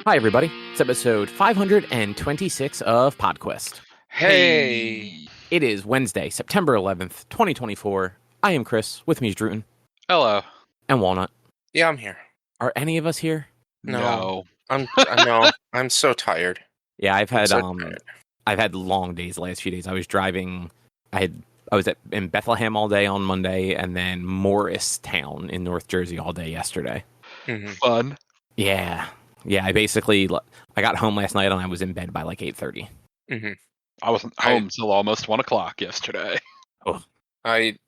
Hi, everybody. It's episode 526 of PodQuest. Hey! It is Wednesday, September 11th, 2024. I am Chris. With me is Druten. Hello. And Walnut. Yeah, I'm here. Are any of us here? No. I'm so tired. Yeah, I've had tired. I've had long days the last few days. I was driving. I was in Bethlehem all day on Monday, and then Morristown in North Jersey all day yesterday. Mm-hmm. Fun. Yeah. I got home last night and I was in bed by like 8:30. Mm-hmm. I wasn't home till almost 1 o'clock yesterday. Oh. I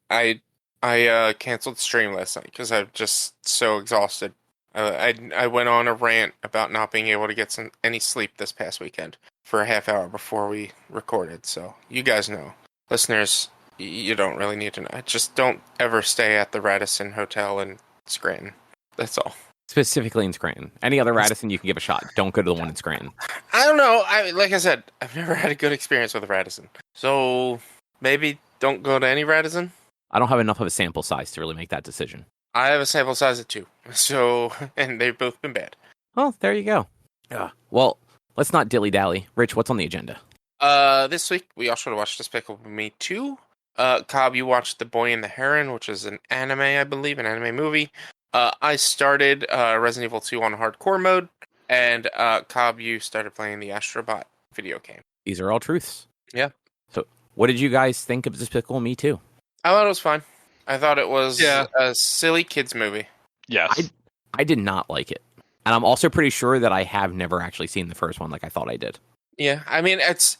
canceled the stream last night because I'm just so exhausted. I went on a rant about not being able to get any sleep this past weekend for a half hour before we recorded. So you guys know, listeners, you don't really need to know. Just don't ever stay at the Radisson Hotel in Scranton. That's all. Specifically in Scranton. Any other Radisson you can give a shot. Don't go to the one in Scranton. I don't know. Like I said, I've never had a good experience with a Radisson. So maybe don't go to any Radisson. I don't have enough of a sample size to really make that decision. I have a sample size of 2. So, and they've both been bad. Oh, there you go. Yeah. Well, let's not dilly-dally. Rich, what's on the agenda? This week we also watched Despicable Me 2. Cobb, you watched The Boy and the Heron, which is an anime, I believe, an anime movie. I started Resident Evil 2 on hardcore mode, and Cobb, you started playing the Astro video game. These are all truths. Yeah. So, what did you guys think of Despicable Me 2? I thought it was fun. I thought it was Yeah. a silly kids movie. Yes. I did not like it. And I'm also pretty sure that I have never actually seen the first one like I thought I did. Yeah, I mean, it's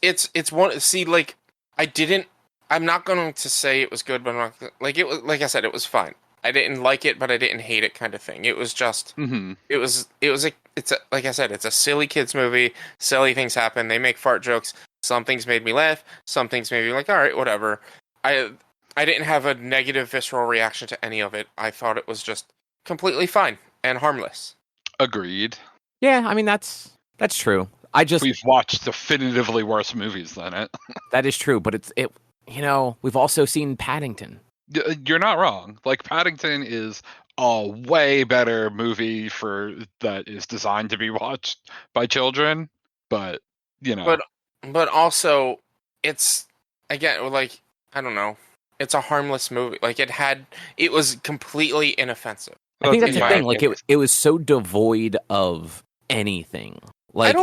one. See, like, I'm not going to say it was good, but I'm not, like, it was, like I said, it was fine. I didn't like it, but I didn't hate it, kind of thing. It was just, like I said, it's a silly kids movie. Silly things happen. They make fart jokes. Some things made me laugh. Some things made me like, all right, whatever. I didn't have a negative visceral reaction to any of it. I thought it was just completely fine and harmless. Agreed. Yeah, I mean, that's true. We've watched definitively worse movies than it. That is true, but we've also seen Paddington. You're not wrong. Like, Paddington is a way better movie that is designed to be watched by children, but, you know. But also, it's, again, like, I don't know. It's a harmless movie. Like, it was completely inoffensive. I think that's the thing. opinion. Like, it was so devoid of anything. Like,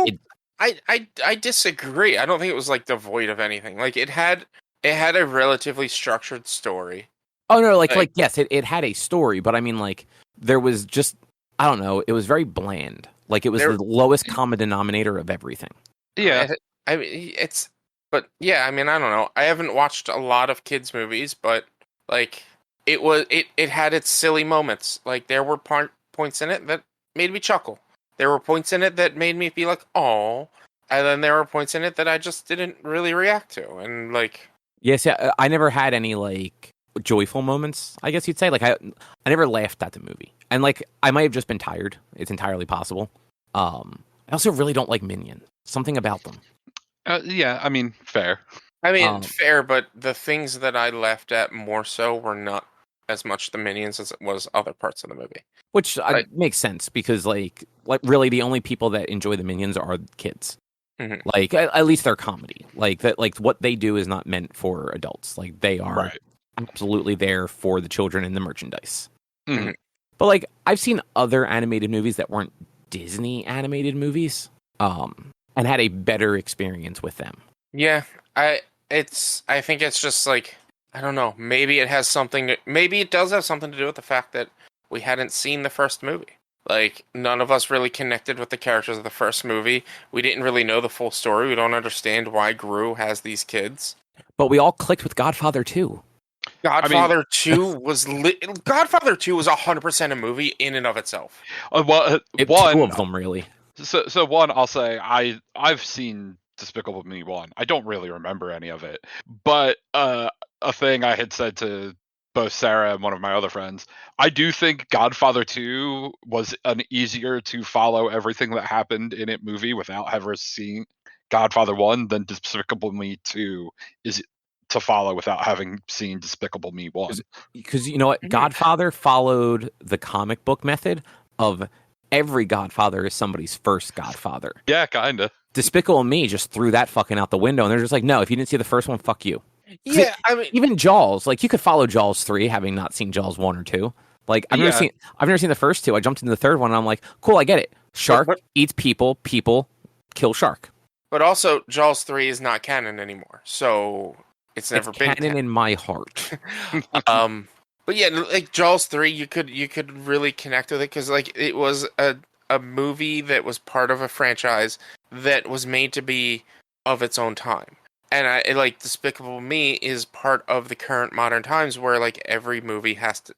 I disagree. I don't think it was, like, devoid of anything. Like, it had a relatively structured story. Oh, no, like yes, it had a story, but I mean, like, there was just, I don't know, it was very bland. Like, it was the lowest common denominator of everything. Yeah. I mean, I mean, I don't know. I haven't watched a lot of kids' movies, but, like, it had its silly moments. Like, there were points in it that made me chuckle. There were points in it that made me be like, "Aw," and then there were points in it that I just didn't really react to, and, like... Yes, yeah, I never had any, like, joyful moments, I guess you'd say. Like, I never laughed at the movie. And, like, I might have just been tired. It's entirely possible. I also really don't like Minions. Something about them. Yeah, I mean, fair. I mean, fair, but the things that I laughed at more so were not as much the Minions as it was other parts of the movie. Which makes sense, because, like really the only people that enjoy the Minions are kids. Mm-hmm. Like, at least they're comedy. Like, that, like, what they do is not meant for adults. Like, they are absolutely there for the children and the merchandise. Mm-hmm. But, like, I've seen other animated movies that weren't Disney animated movies, and had a better experience with them. Yeah, I think it's just, like, I don't know, maybe it does have something to do with the fact that we hadn't seen the first movie. Like, none of us really connected with the characters of the first movie. We didn't really know the full story. We don't understand why Gru has these kids. But we all clicked with Godfather 2. Godfather 2 was 100% a movie in and of itself. Two of them, really. So one, I'll say I've seen Despicable Me 1. I don't really remember any of it, but a thing I had said to both Sarah and one of my other friends, I do think Godfather 2 was an easier to follow everything that happened in it movie without ever seeing Godfather 1 than Despicable Me 2 is to follow without having seen Despicable Me 1. Because, you know what, Godfather followed the comic book method of every Godfather is somebody's first Godfather. Yeah, kinda. Despicable Me just threw that fucking out the window, and they're just like, no, if you didn't see the first one, fuck you. Yeah, I mean, Even Jaws, like you could follow Jaws 3, having not seen Jaws 1 or 2. Like I've never seen the first two. I jumped into the third one, and I'm like, cool, I get it. Shark eats people, people kill shark. but also Jaws 3 is not canon anymore, so it's never been canon in my heart. But yeah, like Jaws 3, you could really connect with it because like it was a movie that was part of a franchise that was made to be of its own time. And like Despicable Me is part of the current modern times where like every movie has to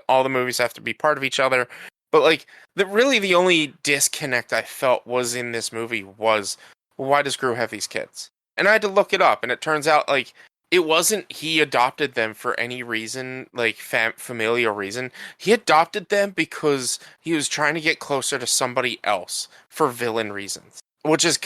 all the movies have to be part of each other. But like the only disconnect I felt was in this movie was, why does Gru have these kids? And I had to look it up, and it turns out like it wasn't he adopted them for any reason, like familial reason. He adopted them because he was trying to get closer to somebody else for villain reasons. Which is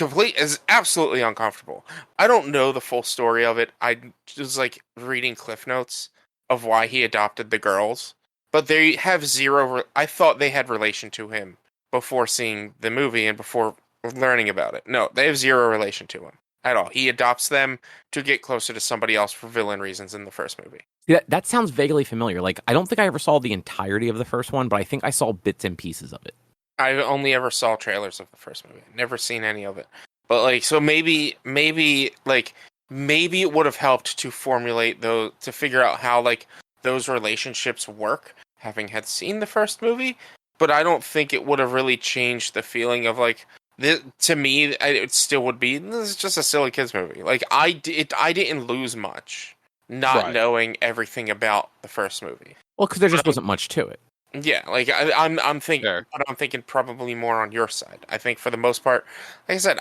absolutely uncomfortable. I don't know the full story of it. I was like reading Cliff Notes of why he adopted the girls, but they have zero. I thought they had relation to him before seeing the movie and before learning about it. No, they have zero relation to him at all. He adopts them to get closer to somebody else for villain reasons in the first movie. Yeah, that sounds vaguely familiar. Like I don't think I ever saw the entirety of the first one, but I think I saw bits and pieces of it. I only ever saw trailers of the first movie. Never seen any of it. But like, so maybe it would have helped to formulate those, to figure out how like those relationships work, having had seen the first movie. But I don't think it would have really changed the feeling of like, to me, it still would be, this is just a silly kids movie. Like I didn't lose much not knowing everything about the first movie. Well, because there just wasn't much to it. Yeah, like I'm thinking probably more on your side. I think for the most part, like I said,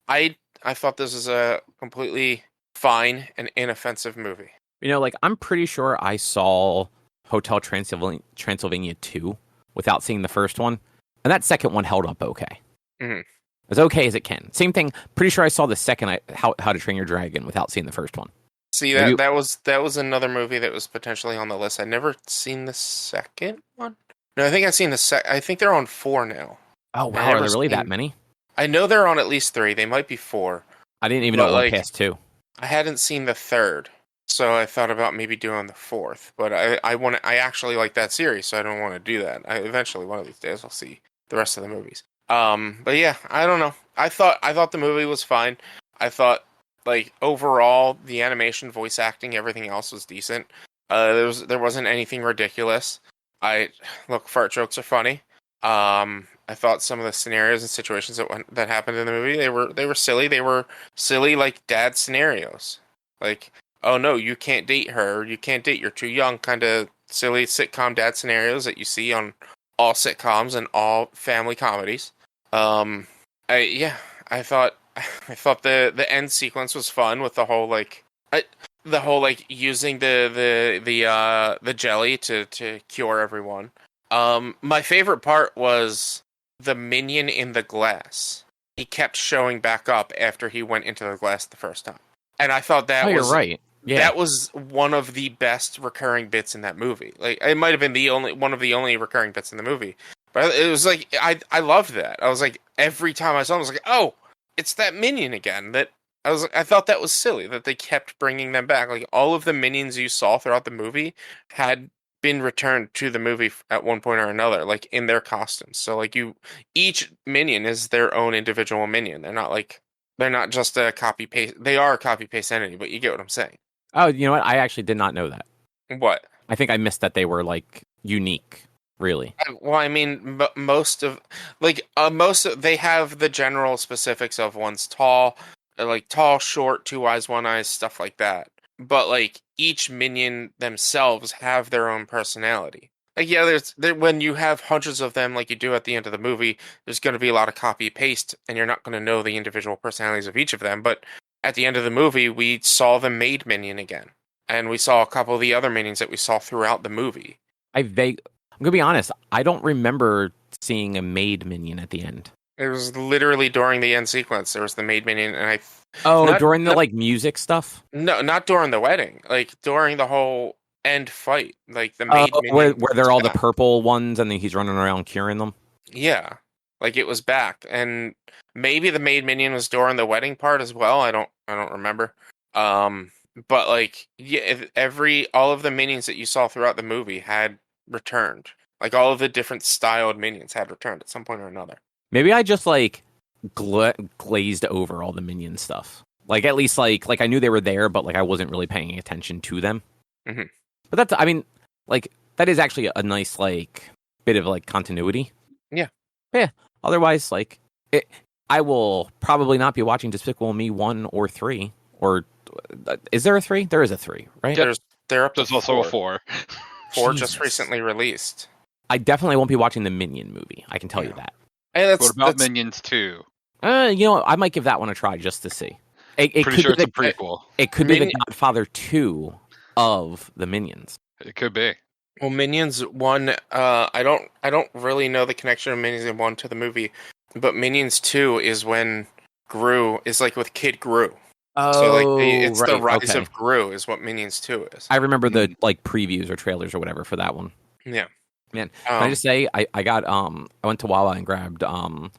I thought this was a completely fine and inoffensive movie. You know, like I'm pretty sure I saw Hotel Transylvania 2 without seeing the first one, and that second one held up okay. Mm-hmm. As okay as it can. Same thing. Pretty sure I saw the second How to Train Your Dragon without seeing the first one. See, that was another movie that was potentially on the list. I'd never seen the second one. No, I think I've seen I think they're on 4 now. Oh wow, are there really that many? I know they're on at least 3. They might be 4. I didn't even know it went past 2. I hadn't seen the third, so I thought about maybe doing the 4th. But I actually like that series, so I don't want to do that. Eventually, one of these days, I'll see the rest of the movies. But yeah, I don't know. I thought the movie was fine. I thought, like, overall, the animation, voice acting, everything else was decent. There wasn't anything ridiculous. Fart jokes are funny. I thought some of the scenarios and situations that happened in the movie, they were silly. They were silly, like, dad scenarios. Like, oh no, you can't date her. You can't date, you're too young. Kind of silly sitcom dad scenarios that you see on all sitcoms and all family comedies. I thought the end sequence was fun with the whole using the jelly to cure everyone. My favorite part was the minion in the glass. He kept showing back up after he went into the glass the first time, and I thought that you're right. Yeah, that was one of the best recurring bits in that movie. Like, it might have been one of the only recurring bits in the movie. But it was like, I loved that. I was like, every time I saw him, I was like, oh, it's that minion again. I thought that was silly that they kept bringing them back. Like, all of the minions you saw throughout the movie had been returned to the movie at one point or another, like in their costumes. So like each minion is their own individual minion. They're not just a copy paste. They are a copy paste entity, but you get what I'm saying. Oh, you know what? I actually did not know that. What? I think I missed that they were like unique. Really? Well, I mean, they have the general specifics of one's tall, short, 2 eyes, 1 eye, stuff like that. But like each minion themselves have their own personality. Like, yeah, when you have hundreds of them, like you do at the end of the movie, there's going to be a lot of copy paste, and you're not going to know the individual personalities of each of them. But at the end of the movie, we saw the maid minion again, and we saw a couple of the other minions that we saw throughout the movie. I'm gonna be honest. I don't remember seeing a maid minion at the end. It was literally during the end sequence. There was the maid minion, and during the music stuff. No, not during the wedding. Like during the whole end fight, like the maid minion. Where they're all the purple ones, and then he's running around curing them. Yeah, like it was back, and maybe the maid minion was during the wedding part as well. I don't remember. But like, yeah, all of the minions that you saw throughout the movie had returned. Like all of the different styled minions had returned at some point or another. Maybe I just like glazed over all the minion stuff. Like at least like I knew they were there, but like I wasn't really paying attention to them. Mm-hmm. But that's, I mean, like that is actually a nice like bit of like continuity. Yeah. Yeah. Otherwise, like I will probably not be watching Despicable Me 1 or 3. Or is there a 3? There is a 3, right? Yep. They're up to There's also a 4. 4. 4 just Jesus. recently released. I definitely won't be watching the Minion movie. I can tell you that. Hey, What about Minions 2? I might give that one a try just to see. It Pretty sure it's a prequel. It could be the Godfather 2 of the Minions. It could be. Well, Minions 1, I don't really know the connection of Minions 1 to the movie, but Minions 2 is when Gru is like with Kid Gru. Oh, so like it's right, the rise okay. of Gru is what Minions 2 is. I remember the like previews or trailers or whatever for that one. Yeah. Man, can I just say I went to Wawa and grabbed a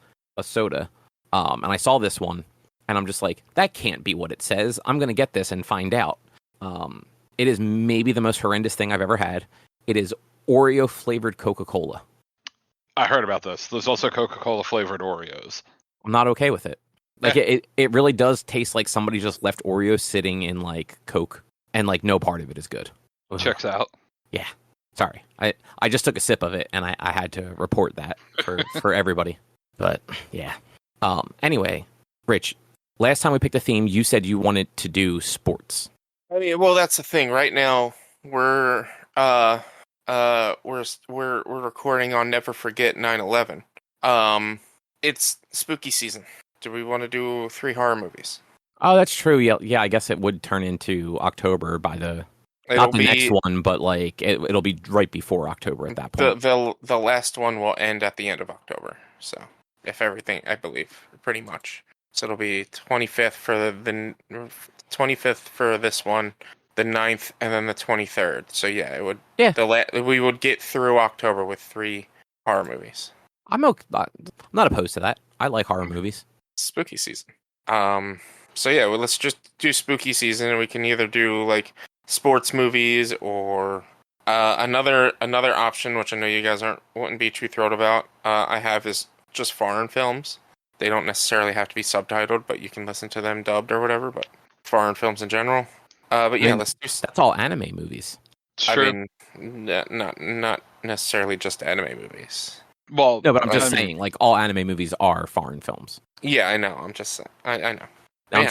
soda, and I saw this one, and I'm just like, that can't be what it says. I'm gonna get this and find out. It is maybe the most horrendous thing I've ever had. It is Oreo flavored Coca-Cola. I heard about this. There's also Coca-Cola flavored Oreos. I'm not okay with it. Like it really does taste like somebody just left Oreos sitting in like Coke, and like no part of it is good. Ugh. Checks out. Yeah. Sorry. I just took a sip of it and I had to report that for everybody. But yeah. Anyway, Rich, last time we picked a theme, you said you wanted to do sports. I mean, well, that's the thing. Right now, we're recording on Never Forget 9/11. It's spooky season. Do we want to do 3 horror movies? Oh, that's true. Yeah, I guess it would turn into October by not the next one, but like it'll be right before October at that point. The last one will end at the end of October. So, if everything, I believe, pretty much. So it'll be 25th for the 25th for this one, the 9th, and then the 23rd. So yeah, it would. Yeah. We would get through October with 3 horror movies. I'm not opposed to that. I like horror movies. Spooky season. So yeah, well, let's just do spooky season, and we can either do like sports movies or another option, which I know you guys wouldn't be too thrilled about. I have is just foreign films. They don't necessarily have to be subtitled, but you can listen to them dubbed or whatever. But foreign films in general. But yeah, let's do. That's all anime movies. Sure. I mean, not necessarily just anime movies. Well, no, but I'm just saying, like all anime movies are foreign films. Yeah, I know. I'm just saying. I know. I'm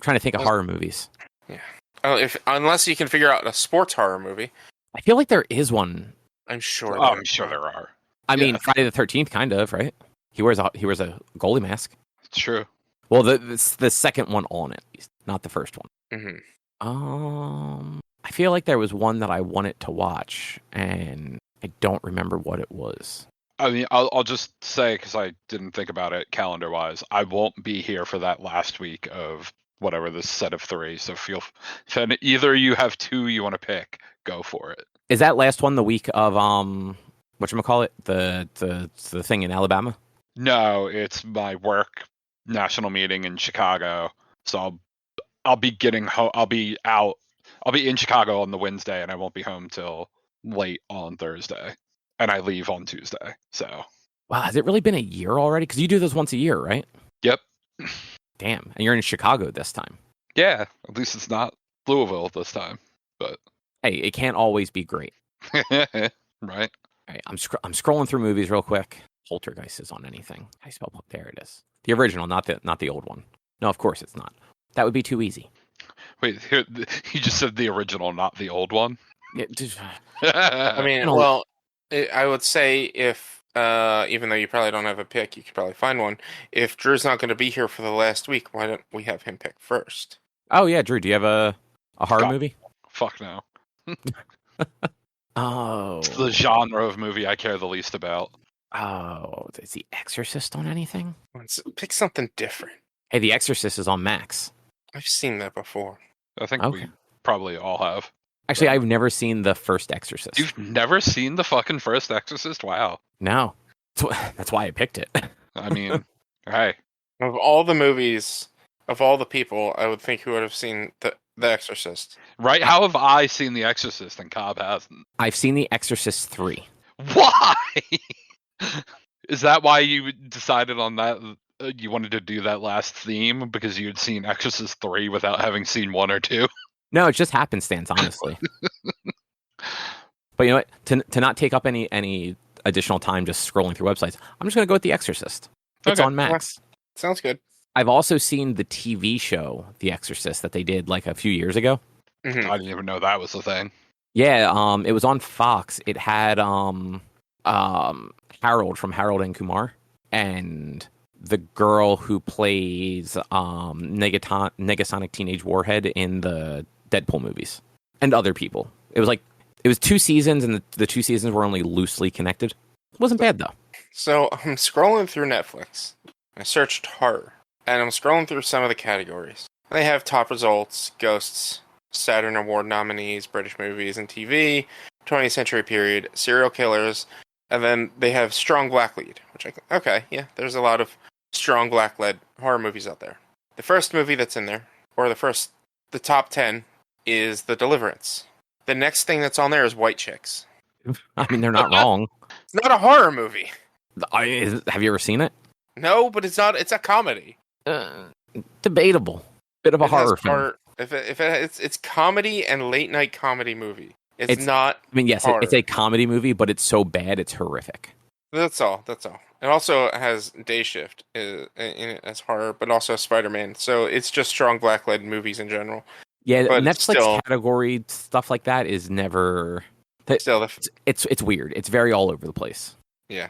trying to think of horror movies. Yeah. Oh, unless you can figure out a sports horror movie. I feel like there is one. I'm sure. I'm sure there are. I mean, Friday the 13th, kind of, right? He wears a goalie mask. It's true. Well, the second one on at least, not the first one. Mm-hmm. I feel like there was one that I wanted to watch, and I don't remember what it was. I mean, I'll just say, because I didn't think about it calendar-wise, I won't be here for that last week of whatever this set of 3. So if either you have 2 you want to pick, go for it. Is that last one the week of whatchamacallit, the thing in Alabama? No, it's my work national meeting in Chicago. So I'll be getting home. I'll be in Chicago on the Wednesday, and I won't be home till late on Thursday. And I leave on Tuesday. So wow, has it really been a year already? Because you do this once a year, right? Yep. Damn, and you're in Chicago this time. Yeah, at least it's not Louisville this time. But hey, it can't always be great, right? All right, I'm scrolling through movies real quick. Poltergeist is on anything. I spell there it is. The original, not the old one. No, of course it's not. That would be too easy. Wait, here you just said the original, not the old one. Yeah, I mean, well, I would say if even though you probably don't have a pick, you could probably find one. If Drew's not going to be here for the last week, why don't we have him pick first? Oh yeah, Drew, do you have a horror movie? Fuck no. Oh, It's the genre of movie I care the least about. Oh, is The Exorcist on anything? Let's pick something different. Hey, The Exorcist is on Max. I've seen that before. I think we probably all have. Actually, I've never seen the first Exorcist. You've never seen the fucking first Exorcist? Wow. No. That's why I picked it. I mean, hey, Of all the movies, of all the people, I would think who would have seen the Exorcist. right? How have I seen The Exorcist and Cobb hasn't? I've seen The Exorcist 3. Why? Is that why you decided on that? You wanted to do that last theme because you had seen Exorcist 3 without having seen 1 or 2? No, it's just happenstance, honestly. But you know what? To not take up any additional time just scrolling through websites, I'm just going to go with The Exorcist. It's Okay. on Max. Sounds good. I've also seen the TV show The Exorcist that they did like a few years ago. Mhm. I didn't even know that was a thing. Yeah, it was on Fox. It had Harold from Harold and Kumar and the girl who plays Negasonic Teenage Warhead in the Deadpool movies and other people. It was 2 seasons, and the 2 seasons were only loosely connected. It wasn't bad though. So I'm scrolling through Netflix. I searched horror, and I'm scrolling through some of the categories. They have top results, ghosts, Saturn Award nominees, British movies and TV, 20th century period, serial killers, and then they have strong black lead, which there's a lot of strong black led horror movies out there. The first movie that's in there, or the top 10, is The Deliverance. The next thing that's on there is White Chicks. I mean, they're not wrong. It's not a horror movie. Have you ever seen it? No, but it's not. It's a comedy. Debatable. Bit of a It has horror film. It's comedy and late night comedy movie. It's not. I mean, yes, horror. it's a comedy movie, but it's so bad it's horrific. That's all. It also has Day Shift in it as horror, but also Spider-Man. So it's just strong black-led movies in general. Yeah, But Netflix still- category stuff like that is never. Still, It's weird. It's very all over the place. yeah.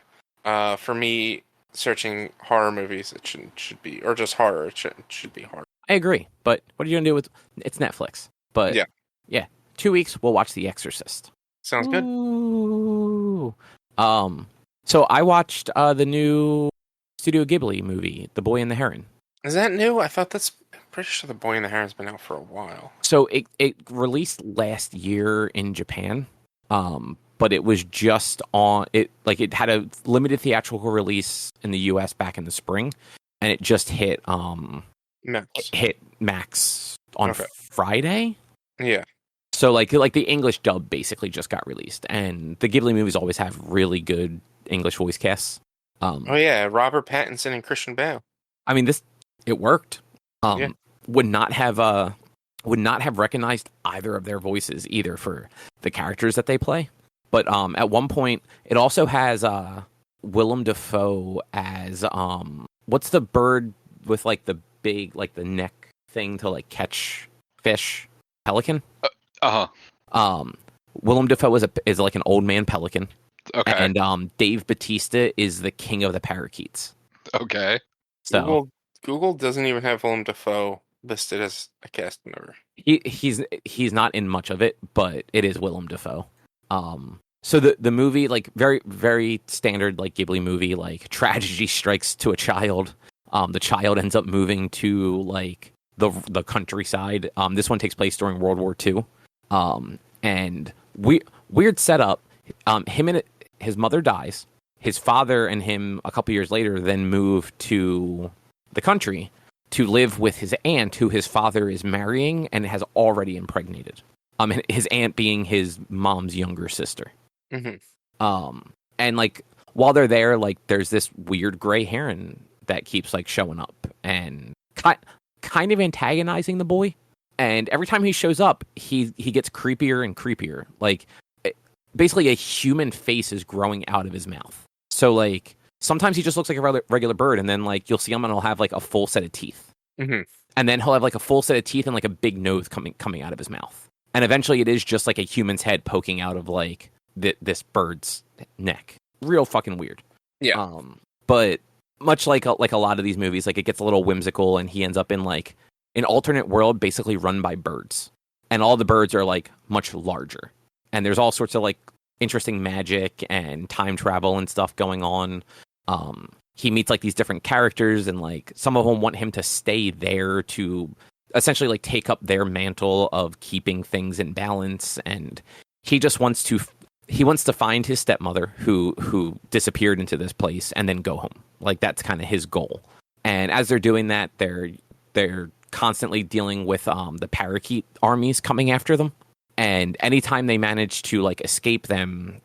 For me, searching horror movies, it should be, or just horror. It should be horror. I agree, but what are you gonna do with it's Netflix? But yeah, 2 weeks we'll watch The Exorcist. Sounds good. Ooh. So I watched the new Studio Ghibli movie, The Boy and the Heron. Is that new? I thought I'm pretty sure The Boy and the Heron's been out for a while. So it released last year in Japan, but it was just on it. Like it had a limited theatrical release in the U.S. back in the spring, and it just hit Max on Friday. Yeah. So like the English dub basically just got released, and the Ghibli movies always have really good English voice casts. Oh yeah, Robert Pattinson and Christian Bale. I mean, it worked. Yeah. Would not have recognized either of their voices either for the characters that they play. But at one point, it also has Willem Dafoe as what's the bird with like the big like the neck thing to like catch fish? Pelican. Willem Dafoe is like an old man pelican. Okay. And Dave Bautista is the king of the parakeets. Okay. So Google doesn't even have Willem Dafoe listed as a cast member. He's not in much of it, but it is Willem Dafoe. So the movie, like very very standard like Ghibli movie, like tragedy strikes to a child. The child ends up moving to like the countryside. This one takes place during World War II. And weird setup. Him and his mother dies. His father and him a couple years later then move to the country to live with his aunt, who his father is marrying and has already impregnated. And his aunt being his mom's younger sister. Mm-hmm. And like while they're there, like there's this weird gray heron that keeps like showing up and kind of antagonizing the boy. And every time he shows up, he gets creepier and creepier. Like basically a human face is growing out of his mouth. So like sometimes he just looks like a regular bird, and then like you'll see him and he'll have like a full set of teeth. Mm-hmm. And then he'll have like a full set of teeth and like a big nose coming out of his mouth. And eventually it is just like a human's head poking out of like this bird's neck. Real fucking weird. Yeah. But much like a lot of these movies, like it gets a little whimsical, and he ends up in like an alternate world basically run by birds. And all the birds are like much larger. And there's all sorts of like interesting magic and time travel and stuff going on. He meets like these different characters, and like some of them want him to stay there to essentially like take up their mantle of keeping things in balance. And he just wants to he wants to find his stepmother who disappeared into this place and then go home. Like that's kind of his goal. And as they're doing that, they're constantly dealing with the parakeet armies coming after them. And anytime they manage to like escape them,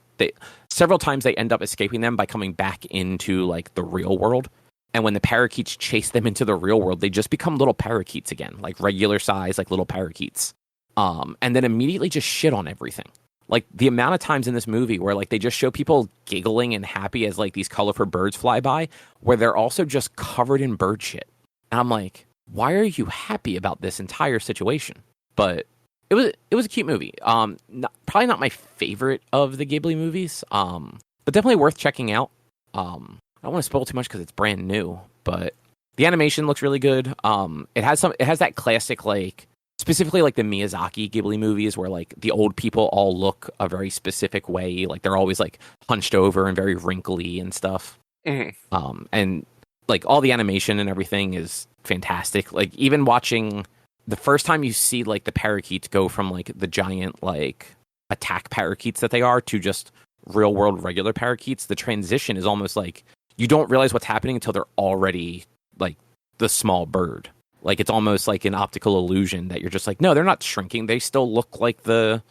several times they end up escaping them by coming back into like the real world. And when the parakeets chase them into the real world, they just become little parakeets again, like regular size, like little parakeets. And then immediately just shit on everything. Like the amount of times in this movie where like they just show people giggling and happy as like these colorful birds fly by, where they're also just covered in bird shit. And I'm like, why are you happy about this entire situation? But it was a cute movie. Probably not my favorite of the Ghibli movies, but definitely worth checking out. I don't want to spoil too much because it's brand new, but the animation looks really good. It has that classic, like specifically like the Miyazaki Ghibli movies where like the old people all look a very specific way, like they're always like hunched over and very wrinkly and stuff. Mm-hmm. And like all the animation and everything is fantastic. Like even watching the first time you see like the parakeets go from like the giant like attack parakeets that they are to just real world regular parakeets, the transition is almost like you don't realize what's happening until they're already like the small bird. Like it's almost like an optical illusion that you're just like, no, they're not shrinking. They still look like the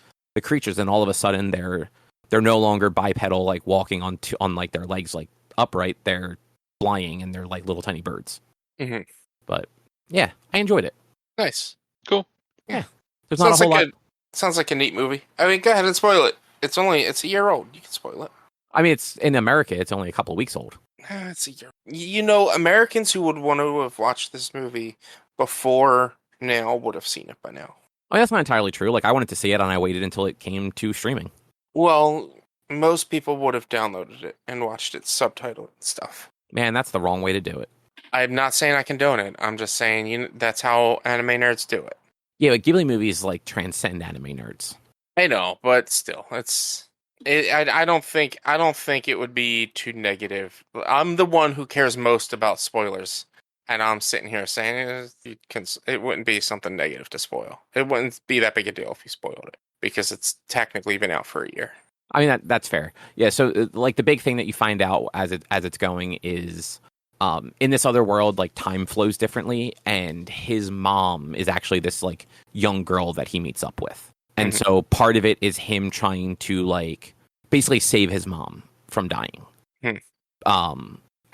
creatures, and all of a sudden they're no longer bipedal, like walking on like their legs like upright. They're flying and they're like little tiny birds. Mm-hmm. But yeah, I enjoyed it. Nice, cool. Yeah, there's not a whole lot. Sounds like a neat movie. I mean, go ahead and spoil it. It's a year old. You can spoil it. I mean, it's in America. It's only a couple of weeks old. It's a year. You know, Americans who would want to have watched this movie before now would have seen it by now. Oh, that's not entirely true. Like, I wanted to see it, and I waited until it came to streaming. Well, most people would have downloaded it and watched it subtitled and stuff. Man, that's the wrong way to do it. I'm not saying I condone it. I'm just saying that's how anime nerds do it. Yeah, but Ghibli movies like transcend anime nerds. I know, but still, I don't think it would be too negative. I'm the one who cares most about spoilers, and I'm sitting here saying it wouldn't be something negative to spoil. It wouldn't be that big a deal if you spoiled it because it's technically been out for a year. I mean that's fair. Yeah. So like the big thing that you find out as it's going is in this other world, like time flows differently, and his mom is actually this like young girl that he meets up with. And so part of it is him trying to like basically save his mom from dying.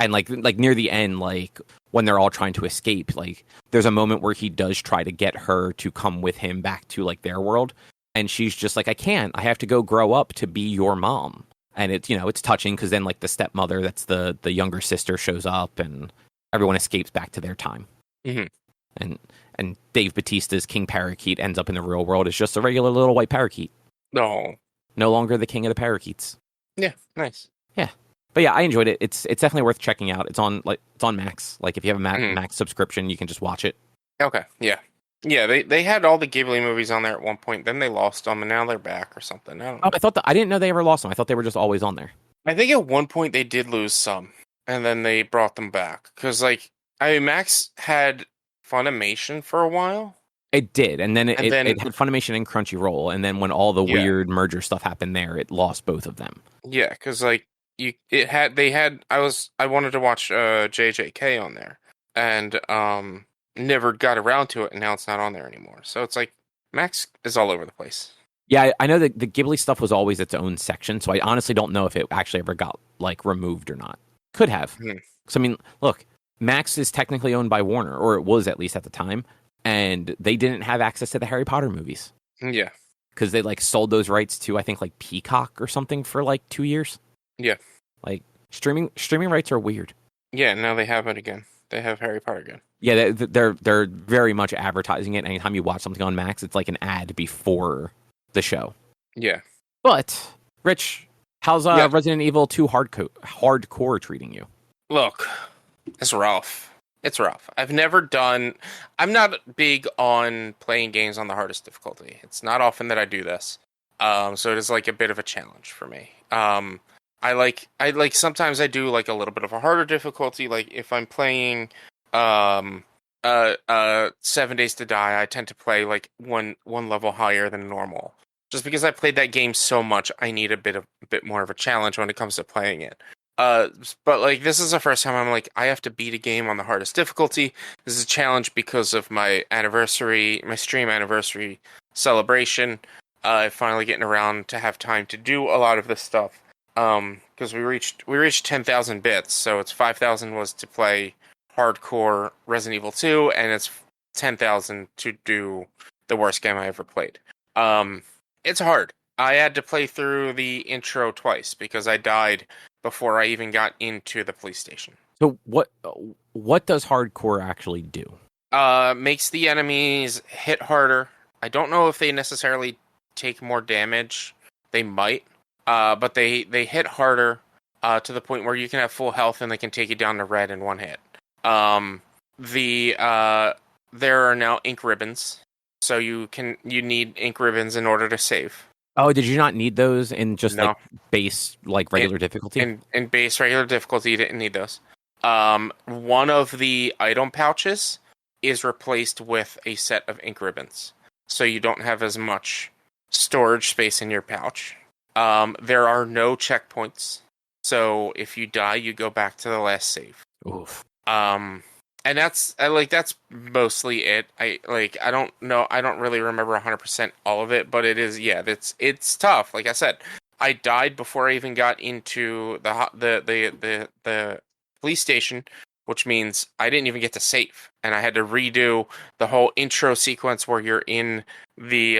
And like near the end, like when they're all trying to escape, like there's a moment where he does try to get her to come with him back to like their world. And she's just like, I can't, I have to go grow up to be your mom. And it's, it's touching because then like the stepmother, that's the younger sister, shows up and everyone escapes back to their time. Mm-hmm. And Dave Bautista's King Parakeet ends up in the real world as just a regular little white parakeet. No longer the king of the parakeets. Yeah, nice. Yeah, but yeah, I enjoyed it. It's definitely worth checking out. It's on Max. Like if you have a Max subscription, you can just watch it. Okay, yeah. They had all the Ghibli movies on there at one point. Then they lost them, and now they're back or something. I don't know. I didn't know they ever lost them. I thought they were just always on there. I think at one point they did lose some, and then they brought them back because Max had Funimation for a while. It did, and then it had Funimation and Crunchyroll, and then when all the weird merger stuff happened there, it lost both of them. Yeah, because I wanted to watch JJK on there, and never got around to it, and now it's not on there anymore. So it's like Max is all over the place. Yeah, I know that the Ghibli stuff was always its own section, so I honestly don't know if it actually ever got like removed or not. Could have. So I mean, look, Max is technically owned by Warner, or it was at least at the time, and they didn't have access to the Harry Potter movies. Yeah. Because they like sold those rights to, I think, like Peacock or something for like 2 years. Yeah. Like streaming rights are weird. Yeah, now they have it again. They have Harry Potter again. Yeah, they're very much advertising it. Anytime you watch something on Max, it's like an ad before the show. Yeah. But Rich, how's Resident Evil 2 hardcore treating you? Look, it's rough. It's rough. I'm not big on playing games on the hardest difficulty. It's not often that I do this. So it is like a bit of a challenge for me. I like sometimes I do like a little bit of a harder difficulty. Like if I'm playing 7 Days to Die, I tend to play like one level higher than normal. Just because I played that game so much, I need a bit more of a challenge when it comes to playing it. But like this is the first time I'm like I have to beat a game on the hardest difficulty. This is a challenge because of my anniversary, my stream anniversary celebration. Finally getting around to have time to do a lot of this stuff. Because we reached 10,000 bits, so it's 5,000 was to play hardcore Resident Evil 2, and it's 10,000 to do the worst game I ever played. It's hard. I had to play through the intro twice because I died before I even got into the police station. So what does hardcore actually do? Makes the enemies hit harder. I don't know if they necessarily take more damage. They might. But they hit harder to the point where you can have full health and they can take you down to red in one hit. There are now ink ribbons, so you need ink ribbons in order to save. Oh, did you not need those in just No. like base like regular difficulty? In base regular difficulty, you didn't need those. One of the item pouches is replaced with a set of ink ribbons, so you don't have as much storage space in your pouch. There are no checkpoints, so if you die, you go back to the last save. Oof. And that's mostly it. I don't know. I don't really remember 100% all of it, but it is it's tough. Like I said, I died before I even got into the police station, which means I didn't even get to save, and I had to redo the whole intro sequence where you're in the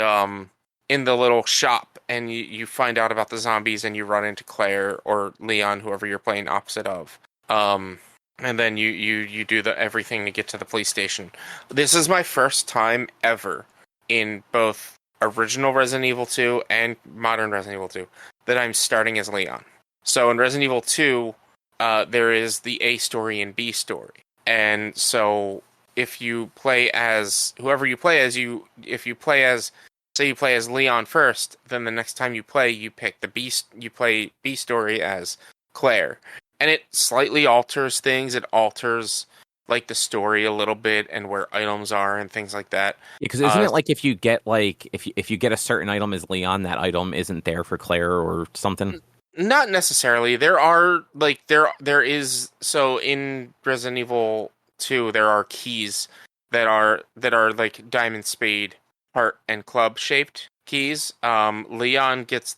little shop and you find out about the zombies and you run into Claire or Leon, whoever you're playing opposite of. And then you do everything to get to the police station. This is my first time ever in both original Resident Evil 2 and modern Resident Evil 2 that I'm starting as Leon. So in Resident Evil 2, there is the A story and B story. And so if you play as whoever you play as, if you play as, say you play as Leon first, then the next time you play, you pick you play B story as Claire. And it slightly alters things. It alters like the story a little bit and where items are and things like that. Because isn't it like if you get if you get a certain item as Leon, that item isn't there for Claire or something? Not necessarily. There are like there is, so in Resident Evil 2 there are keys that are like diamond, spade, heart, and club shaped keys. Leon gets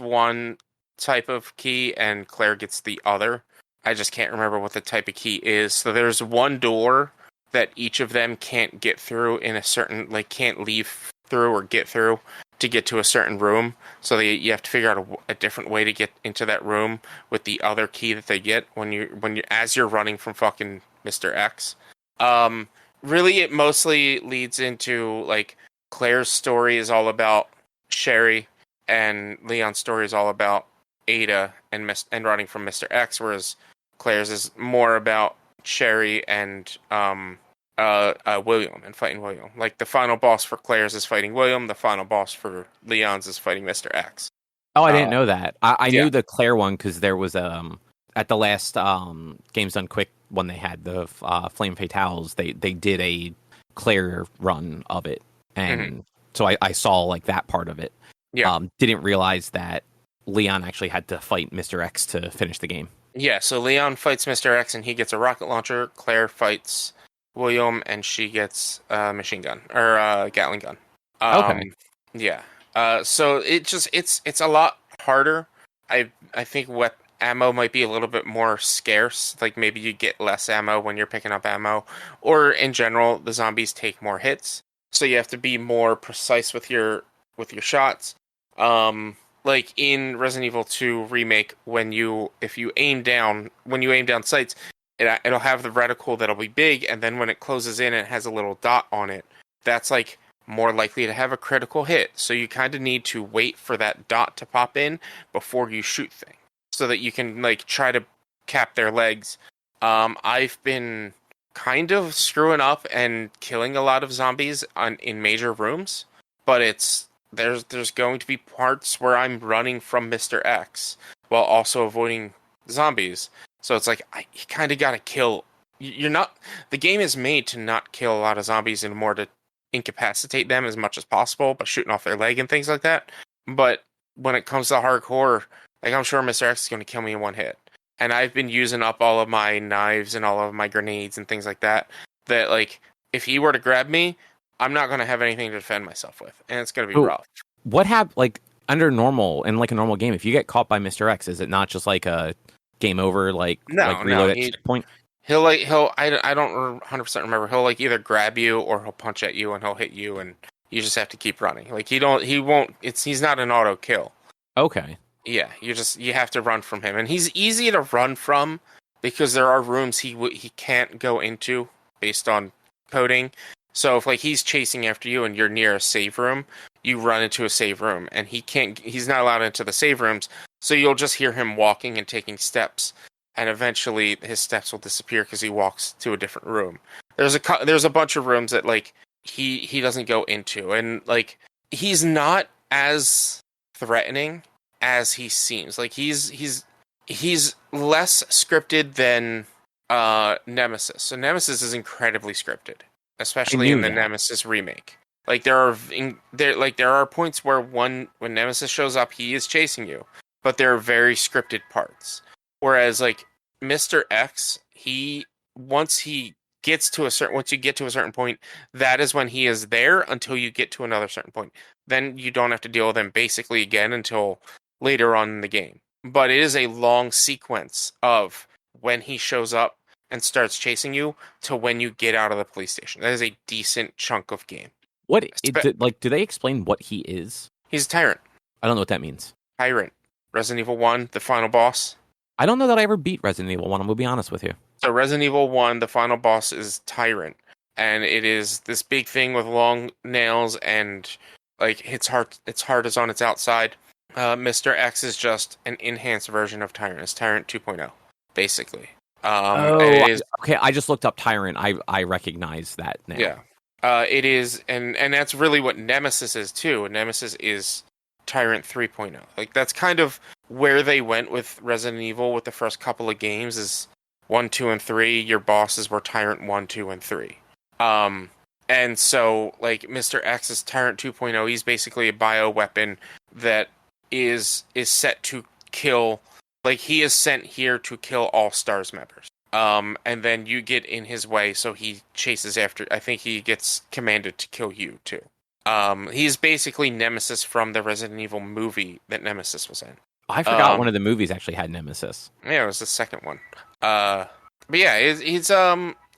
one type of key and Claire gets the other. I just can't remember what the type of key is. So there's one door that each of them can't get through in a certain, like, can't leave through or get through to get to a certain room. So you have to figure out a different way to get into that room with the other key that they get when you as you're running from fucking Mr. X. Really, it mostly leads into like Claire's story is all about Sherry, and Leon's story is all about Ada and running from Mr. X, whereas Claire's is more about Sherry and William and fighting William. Like the final boss for Claire's is fighting William, the final boss for Leon's is fighting Mr. X. Oh, I didn't know that. I yeah. knew the Claire one because there was at the last Games Done Quick when they had the Flame Fatales, they did a Claire run of it, and so I saw like that part of it. Yeah. Didn't realize that Leon actually had to fight Mr. X to finish the game. Yeah, so Leon fights Mr. X and he gets a rocket launcher. Claire fights William and she gets a machine gun or a Gatling gun. Okay. Yeah. So it's a lot harder. I think ammo might be a little bit more scarce. Like maybe you get less ammo when you're picking up ammo, or in general the zombies take more hits, so you have to be more precise with your shots. Like in Resident Evil 2 Remake, when you aim down sights, it'll have the reticle that'll be big, and then when it closes in, it has a little dot on it. That's like more likely to have a critical hit. So you kind of need to wait for that dot to pop in before you shoot things, so that you can like try to cap their legs. I've been kind of screwing up and killing a lot of zombies in major rooms, but there's going to be parts where I'm running from Mr. X while also avoiding zombies. So it's like you kind of got to kill. The game is made to not kill a lot of zombies in order incapacitate them as much as possible by shooting off their leg and things like that. But when it comes to hardcore, like I'm sure Mr. X is going to kill me in one hit. And I've been using up all of my knives and all of my grenades and things like that. That like if he were to grab me, I'm not going to have anything to defend myself with, and it's going to be rough. What like under normal in like a normal game? If you get caught by Mr. X, is it not just like a game over? Like reload at checkpoint? I don't 100% remember. He'll like either grab you or he'll punch at you and he'll hit you, and you just have to keep running. Like he's not an auto kill. Okay. Yeah, you have to run from him, and he's easy to run from because there are rooms he can't go into based on coding. So if like he's chasing after you and you're near a save room, you run into a save room, and he's not allowed into the save rooms. So you'll just hear him walking and taking steps, and eventually his steps will disappear because he walks to a different room. There's a bunch of rooms that like he doesn't go into, and like he's not as threatening as he seems. Like he's less scripted than Nemesis. So Nemesis is incredibly scripted, especially in the Nemesis remake. Like there are points where when Nemesis shows up, he is chasing you, but there are very scripted parts. Whereas like Mr. X, once you get to a certain point, that is when he is there until you get to another certain point. Then you don't have to deal with him basically again until later on in the game. But it is a long sequence of when he shows up and starts chasing you to when you get out of the police station. That is a decent chunk of game. Do they explain what he is? He's a tyrant. I don't know what that means. Tyrant. Resident Evil 1, the final boss. I don't know that I ever beat Resident Evil 1, I'm going to be honest with you. So Resident Evil 1, the final boss is Tyrant. And it is this big thing with long nails and like its heart is on its outside. Mr. X is just an enhanced version of Tyrant. It's Tyrant 2.0, basically. Okay, I just looked up Tyrant. I recognize that now. Yeah. It is, and that's really what Nemesis is too. Nemesis is Tyrant 3.0. Like that's kind of where they went with Resident Evil with the first couple of games is 1, 2, and 3. Your bosses were Tyrant 1, 2, and 3. And so like Mr. X is Tyrant 2.0. He's basically a bioweapon that is set to kill. Like he is sent here to kill all STARS members. And then you get in his way, so he chases after. I think he gets commanded to kill you too. He's basically Nemesis from the Resident Evil movie that Nemesis was in. I forgot one of the movies actually had Nemesis. Yeah, it was the second one. But yeah,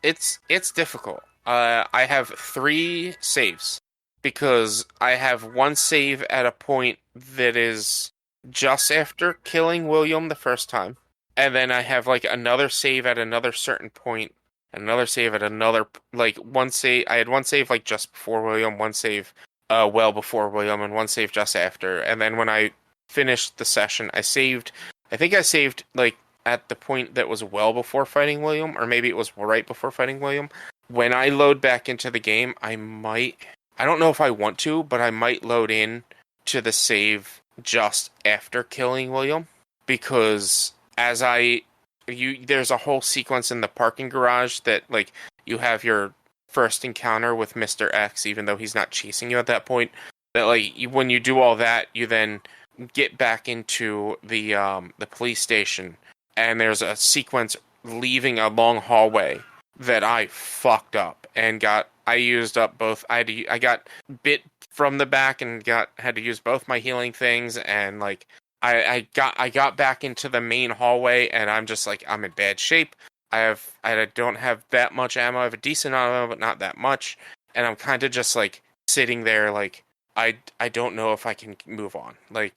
it's difficult. I have 3 saves because I have one save at a point that is just after killing William the first time. And then I have like another save at another certain point, another save at another, like one save. I had one save like just before William, one save well before William, and one save just after. And then when I finished the session, I think I saved like at the point that was well before fighting William, or maybe it was right before fighting William. When I load back into the game, I don't know if I want to, but I might load in to the save just after killing William, because there's a whole sequence in the parking garage that like you have your first encounter with Mr. X, even though he's not chasing you at that point. That like when you do all that, you then get back into the police station, and there's a sequence leaving a long hallway that I fucked up and I used up both. I got bit from the back and had to use both my healing things, and like I got back into the main hallway, and I'm just like, I'm in bad shape. I don't have that much ammo. I have a decent amount of ammo, but not that much. And I'm kind of just like sitting there, like I don't know if I can move on. Like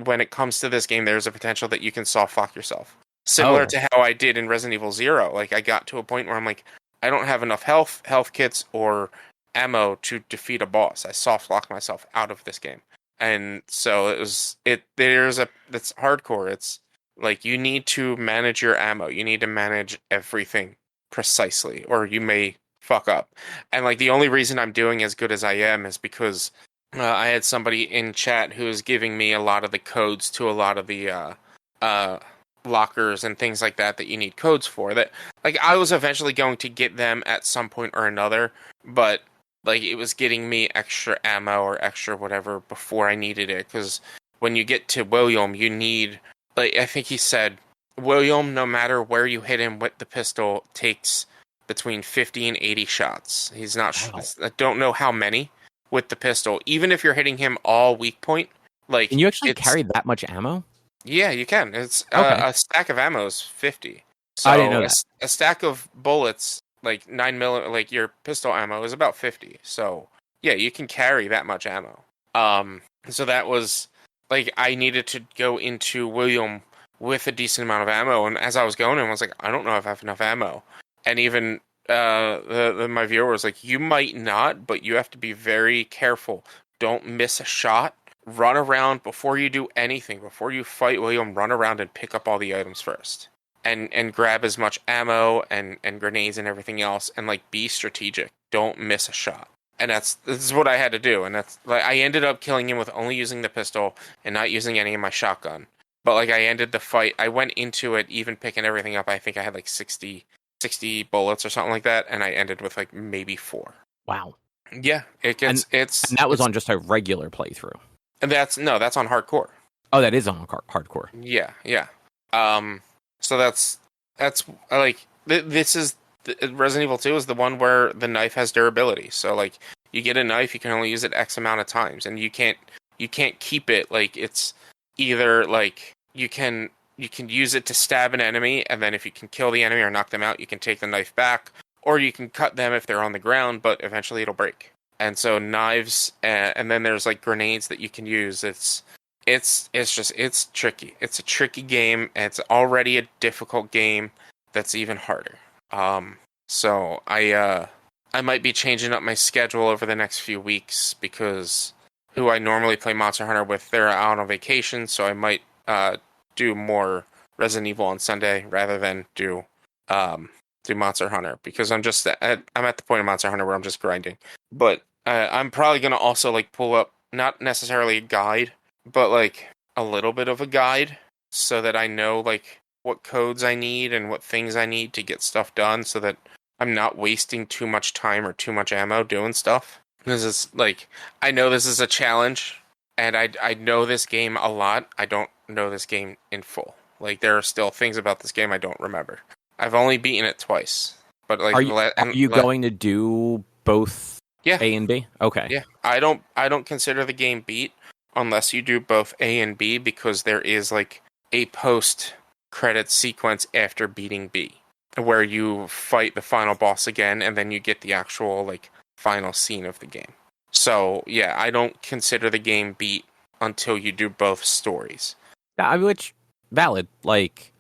when it comes to this game, there's a potential that you can soft lock yourself, similar to how I did in Resident Evil 0. Like I got to a point where I'm like, I don't have enough health kits, or ammo to defeat a boss. I soft locked myself out of this game. And so it's hardcore. It's like you need to manage your ammo. You need to manage everything precisely, or you may fuck up. And like the only reason I'm doing as good as I am is because I had somebody in chat who was giving me a lot of the codes to a lot of the lockers and things like that you need codes for. That like I was eventually going to get them at some point or another, but like it was getting me extra ammo or extra whatever before I needed it. Because when you get to William, you need, like I think he said, William, no matter where you hit him with the pistol, takes between 50 and 80 shots. He's not. Wow. I don't know how many with the pistol. Even if you're hitting him all weak point, like Can you actually carry that much ammo? Yeah, you can. It's Okay. a stack of ammo is 50. So I didn't know that. a stack of bullets, like 9mm, like your pistol ammo, is about 50. So yeah, you can carry that much ammo. So that was like I needed to go into William with a decent amount of ammo, and as I was going in, I was like, I don't know if I have enough ammo. And even my viewer was like, you might not, but you have to be very careful. Don't miss a shot. Run around before you do anything. Before you fight William, run around and pick up all the items first. And grab as much ammo and grenades and everything else, and like be strategic. Don't miss a shot. And this is what I had to do. And that's like I ended up killing him with only using the pistol and not using any of my shotgun. But like I ended the fight, I went into it even picking everything up. I think I had like 60 bullets or something like that, and I ended with like maybe 4. Wow. Yeah, it gets and that was on just a regular playthrough. And that's on hardcore. Oh, that is on hardcore. Yeah. So that's like this is Resident Evil 2 is the one where the knife has durability. So like you get a knife, you can only use it X amount of times, and you can't keep it. Like it's either like you can use it to stab an enemy, and then if you can kill the enemy or knock them out, you can take the knife back, or you can cut them if they're on the ground, but eventually it'll break. And so knives, and then there's like grenades that you can use. It's tricky. It's a tricky game. And it's already a difficult game that's even harder. So I might be changing up my schedule over the next few weeks because who I normally play Monster Hunter with, they're out on vacation. So I might do more Resident Evil on Sunday rather than do Monster Hunter, because I'm at the point of Monster Hunter where I'm just grinding. But I'm probably gonna also like pull up not necessarily a guide, but like a little bit of a guide so that I know like what codes I need and what things I need to get stuff done, so that I'm not wasting too much time or too much ammo doing stuff. Because it's like I know this is a challenge, and I know this game a lot. I don't know this game in full. Like there are still things about this game I don't remember. I've only beaten it twice, but like, are you going to do both? Yeah. A and B. Okay. Yeah, I don't consider the game beat unless you do both A and B, because there is like a post credit sequence after beating B, where you fight the final boss again, and then you get the actual like final scene of the game. So yeah, I don't consider the game beat until you do both stories. Yeah, which valid. Like.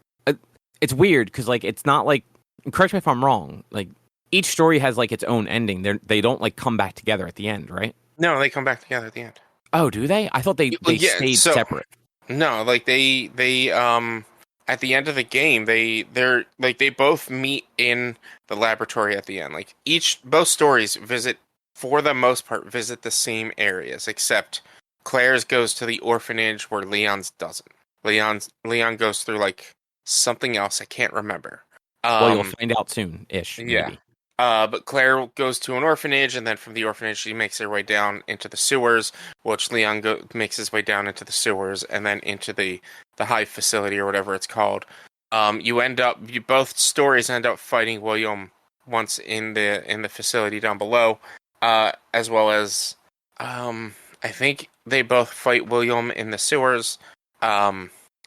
It's weird because like it's not like, correct me if I'm wrong, like each story has like its own ending. They don't like come back together at the end, right? No, they come back together at the end. Oh, do they? I thought they stayed separate. No, like they at the end of the game they're like they both meet in the laboratory at the end. Like both stories for the most part visit the same areas, except Claire's goes to the orphanage where Leon's doesn't. Leon goes through like something else I can't remember. Well, you'll find out soon-ish. Yeah. Maybe. But Claire goes to an orphanage, and then from the orphanage she makes her way down into the sewers, which Leon makes his way down into the sewers, and then into the hive facility or whatever it's called. Both stories end up fighting William once in the facility down below, as well as I think they both fight William in the sewers.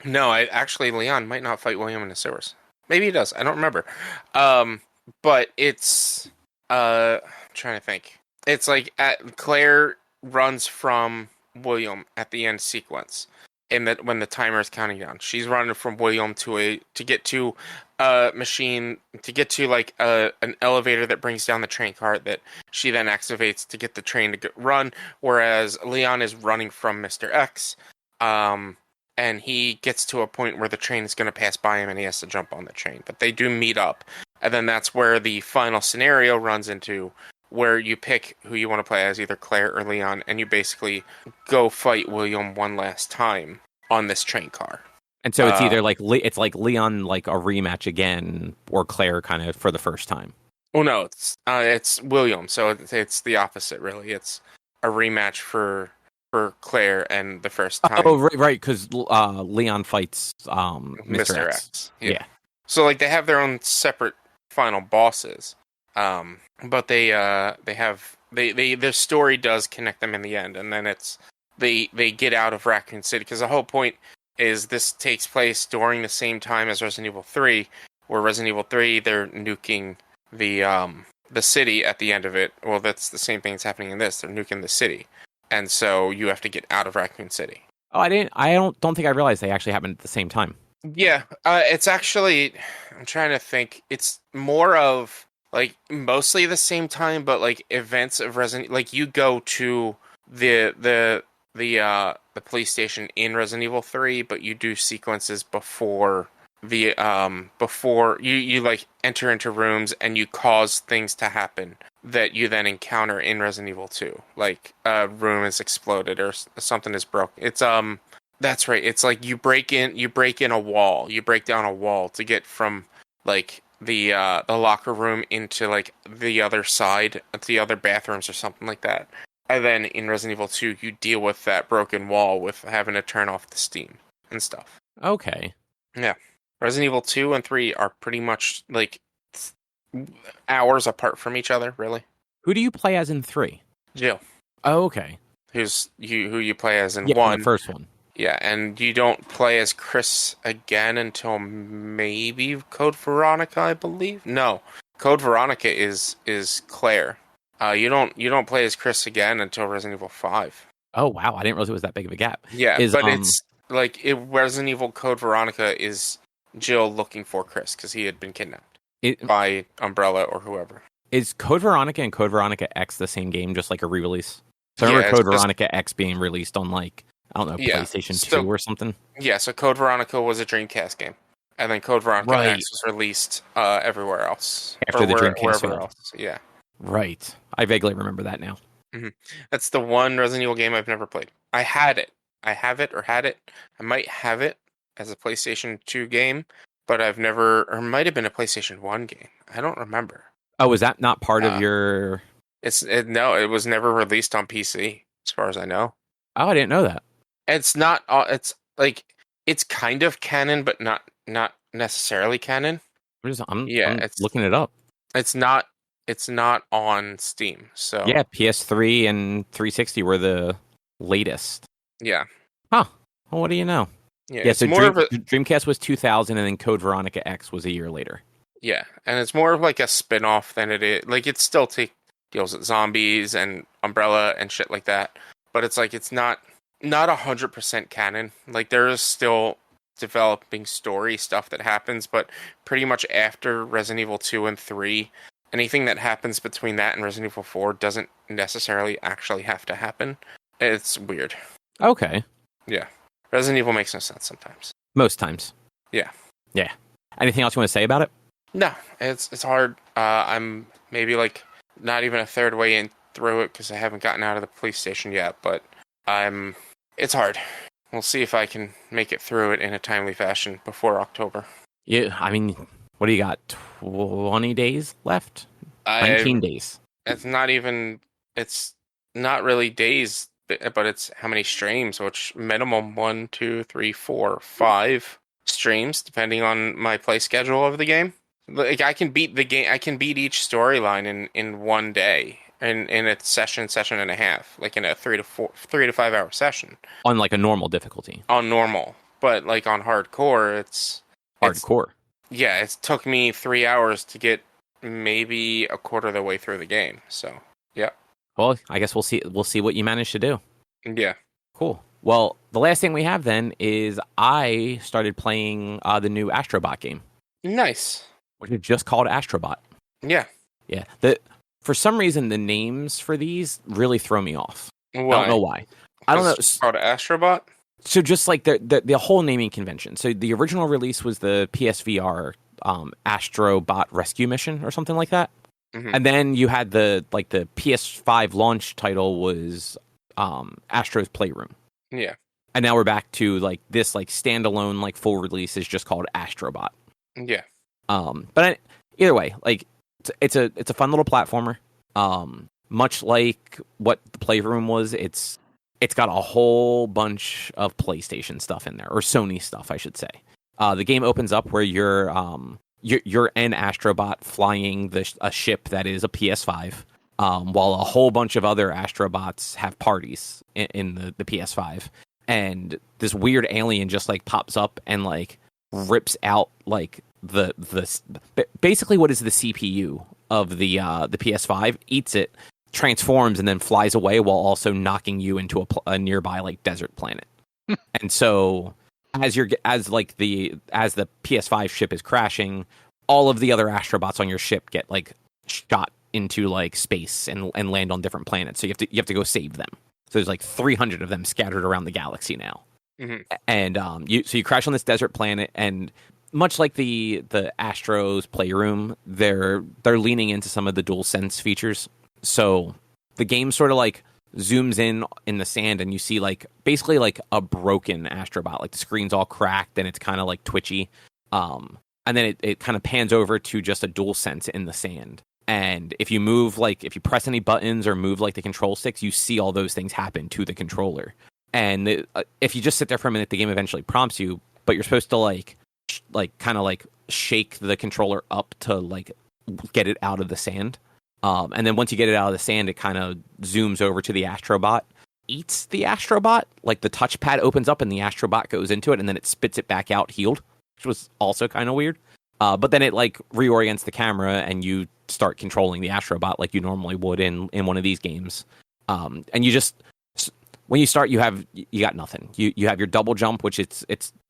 No, Leon might not fight William in the sewers. Maybe he does. I don't remember. But it's I'm trying to think. It's like Claire runs from William at the end sequence, and that when the timer is counting down, she's running from William to get to a machine, to get to like an elevator that brings down the train cart that she then activates to get the train to run. Whereas Leon is running from Mr. X. And he gets to a point where the train is going to pass by him and he has to jump on the train. But they do meet up. And then that's where the final scenario runs into, where you pick who you want to play as, either Claire or Leon, and you basically go fight William one last time on this train car. And so it's either like it's like Leon like a rematch again, or Claire kind of for the first time. Oh no, it's William, so it's the opposite really. It's a rematch for Claire and the first time. Oh, right, because Leon fights Mr. Mr. X. X. Yeah. So like they have their own separate final bosses. But they have their story does connect them in the end, and then they get out of Raccoon City because the whole point is this takes place during the same time as Resident Evil 3, where Resident Evil 3 they're nuking the city at the end of it. Well, that's the same thing that's happening in this. They're nuking the city, and so you have to get out of Raccoon City. Oh, I don't think I realized they actually happened at the same time. Yeah, it's actually, I'm trying to think. It's more of like mostly the same time, but like events of Resident, like you go to the police station in Resident Evil 3, but you do sequences before before you like enter into rooms and you cause things to happen that you then encounter in Resident Evil 2. Like a room is exploded or something is broken. It's that's right. It's like you break in a wall. You break down a wall to get from like the locker room into like the other side, the other bathrooms or something like that. And then in Resident Evil 2, you deal with that broken wall with having to turn off the steam and stuff. Okay. Yeah. Resident Evil 2 and 3 are pretty much like hours apart from each other, really. Who do you play as in 3? Jill. Oh, okay. Who you play as in Yeah, 1. the first one. Yeah, and you don't play as Chris again until maybe Code Veronica, I believe. No, Code Veronica is Claire. You don't play as Chris again until Resident Evil 5. Oh wow, I didn't realize it was that big of a gap. Yeah, but it's like Resident Evil Code Veronica is Jill looking for Chris because he had been kidnapped by Umbrella or whoever. Is Code Veronica and Code Veronica X the same game, just like a re-release? So I remember Code Veronica X being released on like, I don't know, PlayStation 2 or something. Yeah, so Code Veronica was a Dreamcast game. And then Code Veronica X was released everywhere else. After the Dreamcast failed. Else. Yeah. Right. I vaguely remember that now. Mm-hmm. That's the one Resident Evil game I've never played. I had it. I have it or had it. I might have it as a PlayStation 2 game, but I've never, or might have been a PlayStation 1 game. I don't remember. Oh, is that not part of your... No, it was never released on PC, as far as I know. Oh, I didn't know that. It's not, it's like, it's kind of canon, but not necessarily canon. I'm looking it up. It's not on Steam, so... Yeah, PS3 and 360 were the latest. Yeah. Huh. Well, what do you know? Yeah, so Dreamcast was 2000, and then Code Veronica X was a year later. Yeah, and it's more of like a spin-off than it is... Like, it still deals with zombies and Umbrella and shit like that, but it's like, it's not 100% canon. Like, there is still developing story stuff that happens, but pretty much after Resident Evil 2 and 3... Anything that happens between that and Resident Evil 4 doesn't necessarily actually have to happen. It's weird. Okay. Yeah. Resident Evil makes no sense sometimes. Most times. Yeah. Yeah. Anything else you want to say about it? No. It's hard. I'm maybe like not even a third way in through it because I haven't gotten out of the police station yet, but it's hard. We'll see if I can make it through it in a timely fashion before October. Yeah, I mean... What do you got? 20 days left? 19 days. It's not really days, but it's how many streams, which minimum 1, 2, 3, 4, 5 streams, depending on my play schedule of the game. Like I can beat the game, I can beat each storyline in one day, in a session and a half, like in a 3 to 5 hour session. On like a normal difficulty. On normal, but like on hardcore, it's hardcore. Yeah, it took me 3 hours to get maybe a quarter of the way through the game. So, yeah. Well, I guess we'll see what you manage to do. Yeah. Cool. Well, the last thing we have then is I started playing the new Astrobot game. Nice. Which is just called Astrobot. Yeah. Yeah. For some reason, the names for these really throw me off. Why? I don't know why. I don't know. It's called Astrobot? So just like the whole naming convention. So the original release was the PSVR Astrobot Rescue Mission or something like that. Mm-hmm. And then you had the PS5 launch title was Astro's Playroom. Yeah. And now we're back to like this like standalone like full release is just called Astrobot. Yeah. But either way, like it's a fun little platformer. Much like what the Playroom was, it's got a whole bunch of PlayStation stuff in there, or Sony stuff, I should say. The game opens up where you're an Astrobot flying a ship that is a PS5, while a whole bunch of other Astrobots have parties in the PS5. And this weird alien just like pops up and like rips out like the basically what is the CPU of the PS5, eats it, transforms, and then flies away while also knocking you into a nearby like desert planet. And so as the PS5 ship is crashing, all of the other Astrobots on your ship get like shot into like space and land on different planets. So you have to go save them. So there's like 300 of them scattered around the galaxy now. Mm-hmm. And you crash on this desert planet, and much like the Astro's Playroom, they're leaning into some of the DualSense features. So the game sort of like zooms in the sand, and you see like basically like a broken Astrobot. Like the screen's all cracked and it's kind of like twitchy. And then it kind of pans over to just a DualSense in the sand. And if you press any buttons or move like the control sticks, you see all those things happen to the controller. And if you just sit there for a minute, the game eventually prompts you, but you're supposed to like kind of like shake the controller up to like get it out of the sand. And then once you get it out of the sand, it kind of zooms over to the Astrobot, eats the Astrobot. Like the touchpad opens up and the Astrobot goes into it, and then it spits it back out healed, which was also kind of weird. But then it like reorients the camera, and you start controlling the Astrobot like you normally would in one of these games. And you just, when you start, you got nothing. You have your double jump, which it's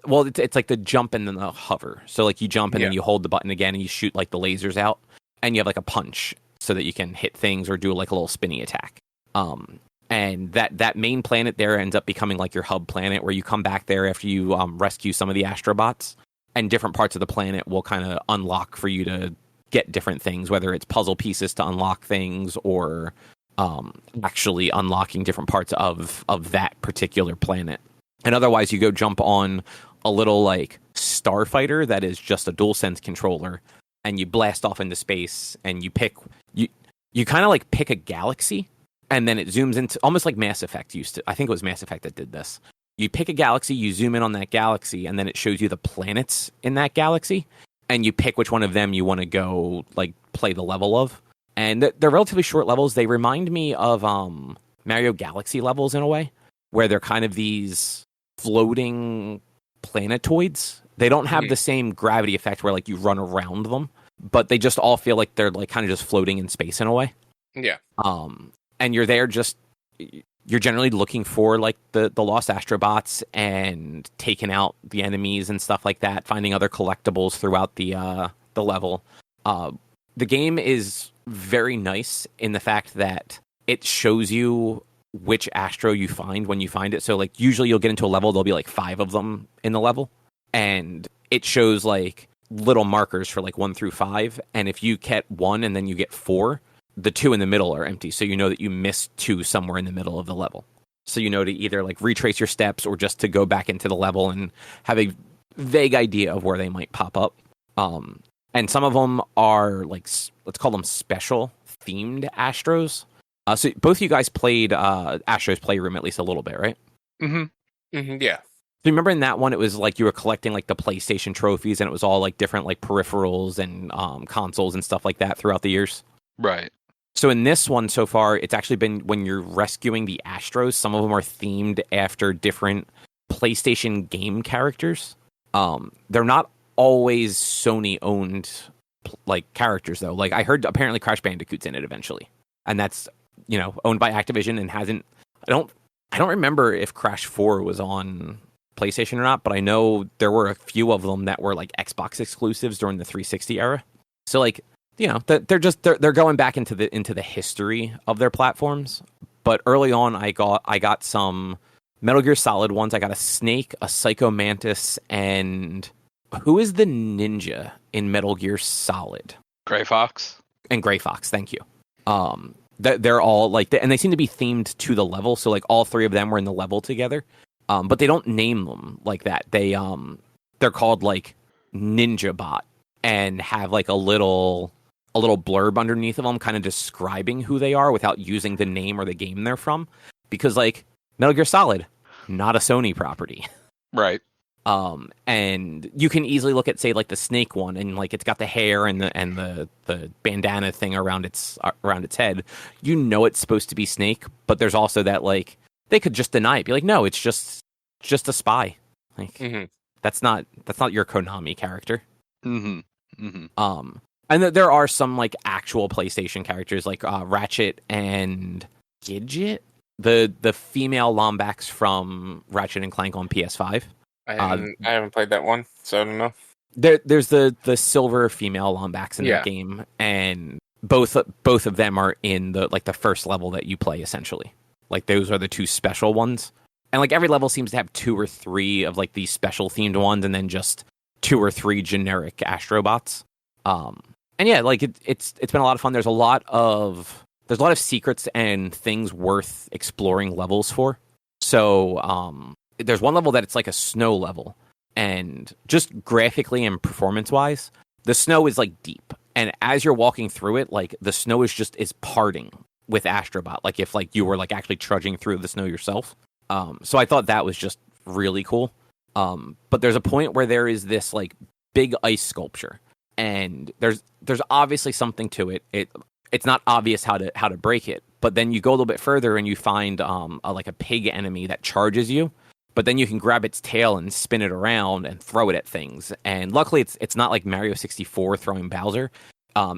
like the jump and then the hover. So like you jump and then you hold the button again and you shoot like the lasers out, and you have like a punch so that you can hit things or do like a little spinny attack. And that main planet there ends up becoming like your hub planet, where you come back there after you rescue some of the Astrobots, and different parts of the planet will kind of unlock for you to get different things, whether it's puzzle pieces to unlock things or actually unlocking different parts of that particular planet. And otherwise, you go jump on a little like starfighter that is just a DualSense controller, and you blast off into space, and you kind of like pick a galaxy, and then it zooms into almost like Mass Effect used to. I think it was Mass Effect that did this. You pick a galaxy, you zoom in on that galaxy, and then it shows you the planets in that galaxy, and you pick which one of them you want to go like play the level of. And they're relatively short levels. They remind me of Mario Galaxy levels in a way, where they're kind of these floating planetoids. They don't have the same gravity effect where like you run around them, but they just all feel like they're like kind of just floating in space in a way. Yeah. And you're there you're generally looking for like the lost Astrobots and taking out the enemies and stuff like that, finding other collectibles throughout the level. The game is very nice in the fact that it shows you which Astro you find when you find it. So like usually you'll get into a level, there'll be like 5 of them in the level, and it shows like little markers for like 1 through 5. And if you get 1 and then you get 4, the 2 in the middle are empty. So you know that you missed 2 somewhere in the middle of the level. So you know to either like retrace your steps or just to go back into the level and have a vague idea of where they might pop up. And some of them are like, let's call them special themed Astros. So both of you guys played Astro's Playroom at least a little bit, right? Mm-hmm. Mm-hmm, yeah. So remember in that one, it was like you were collecting like the PlayStation trophies, and it was all like different like peripherals and consoles and stuff like that throughout the years. Right. So in this one so far, it's actually been when you're rescuing the Astros, some of them are themed after different PlayStation game characters. They're not always Sony owned like characters though. Like I heard apparently Crash Bandicoot's in it eventually, and that's owned by Activision and hasn't. I don't remember if Crash 4 was on PlayStation or not, but I know there were a few of them that were like Xbox exclusives during the 360 era. So like they're going back into the history of their platforms. But early on, I got some Metal Gear Solid ones. I got a Snake, a Psycho Mantis, and who is the ninja in Metal Gear Solid? Gray Fox. And Gray Fox, thank you. They're all like, and they seem to be themed to the level. So like all 3 of them were in the level together. But they don't name them like that. They're called like Ninja Bot and have like a little a little blurb underneath of them kind of describing who they are without using the name or the game they're from. Because, like, Metal Gear Solid, not a Sony property. Right. And you can easily look at, say, like the Snake one, and like it's got the hair and the bandana thing around its head. You know it's supposed to be Snake, but there's also that, like, they could just deny it, be like, no, it's just a spy. Like that's not your Konami character. Mm-hmm. Mm-hmm. And there are some like actual PlayStation characters, like Ratchet and Gidget, the female Lombax from Ratchet and Clank on PS5. I haven't played that one, so I don't know. There's the silver female Lombax in that game, and both of them are in the first level that you play, essentially. Like, those are the two special ones. And like every level seems to have 2 or 3 of like these special themed ones, and then just 2 or 3 generic Astrobots. And yeah, like it's been a lot of fun. There's a lot of secrets and things worth exploring levels for. So there's one level that it's like a snow level, and just graphically and performance wise, the snow is like deep, and as you're walking through it, like the snow is parting with Astrobot, like if like you were like actually trudging through the snow yourself. So I thought that was just really cool. But there's a point where there is this like big ice sculpture, and there's obviously something to it. It's not obvious how to break it, but then you go a little bit further and you find a pig enemy that charges you. But then you can grab its tail and spin it around and throw it at things. And luckily, it's not like Mario 64 throwing Bowser.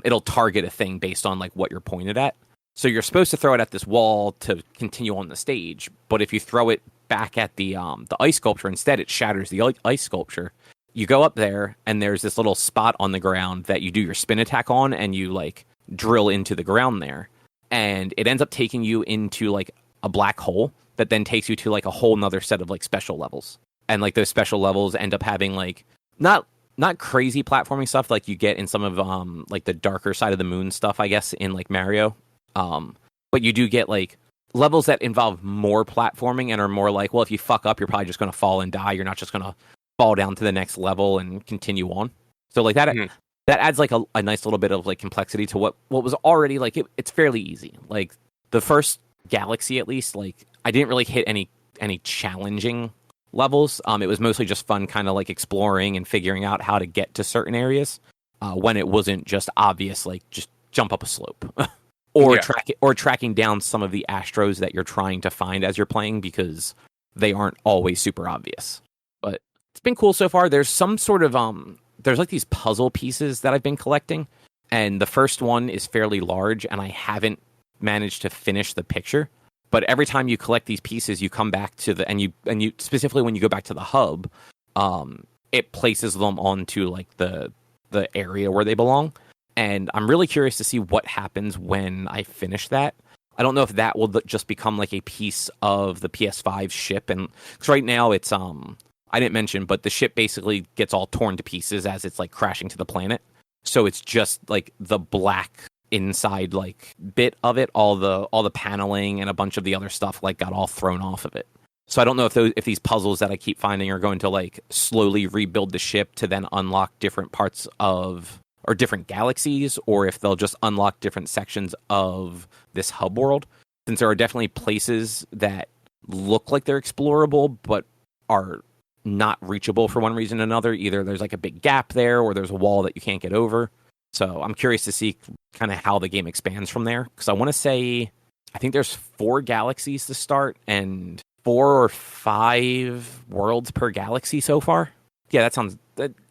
It'll target a thing based on like what you're pointed at. So you're supposed to throw it at this wall to continue on the stage. But if you throw it back at the ice sculpture instead, it shatters the ice sculpture. You go up there, and there's this little spot on the ground that you do your spin attack on, and you like drill into the ground there. And it ends up taking you into like a black hole that then takes you to like a whole nother set of like special levels. And like those special levels end up having like not crazy platforming stuff like you get in some of like the darker side of the moon stuff, I guess, in like Mario. But you do get like levels that involve more platforming and are more like, well, if you fuck up, you're probably just going to fall and die. You're not just going to fall down to the next level and continue on. So like that adds like a nice little bit of like complexity to what was already like it's fairly easy. Like the first Galaxy, at least, like I didn't really hit any challenging levels. It was mostly just fun, kind of like exploring and figuring out how to get to certain areas when it wasn't just obvious, like just jump up a slope or tracking down some of the Astros that you're trying to find as you're playing, because they aren't always super obvious. But it's been cool so far. There's some sort of there's like these puzzle pieces that I've been collecting, and the first one is fairly large, and I haven't managed to finish the picture. But every time you collect these pieces, you come back to and you specifically when you go back to the hub, it places them onto like the area where they belong. And I'm really curious to see what happens when I finish that. I don't know if that will just become like a piece of the PS5 ship, and because right now it's I didn't mention, but the ship basically gets all torn to pieces as it's like crashing to the planet. So it's just like the black inside like bit of it, all the paneling and a bunch of the other stuff like got all thrown off of it. So I don't know if these puzzles that I keep finding are going to like slowly rebuild the ship to then unlock different parts of or different galaxies, or if they'll just unlock different sections of this hub world, since there are definitely places that look like they're explorable but are not reachable for one reason or another. Either there's like a big gap there, or there's a wall that you can't get over. So I'm curious to see kind of how the game expands from there, because I want to say I think there's 4 galaxies to start and 4 or 5 worlds per galaxy so far. Yeah, that sounds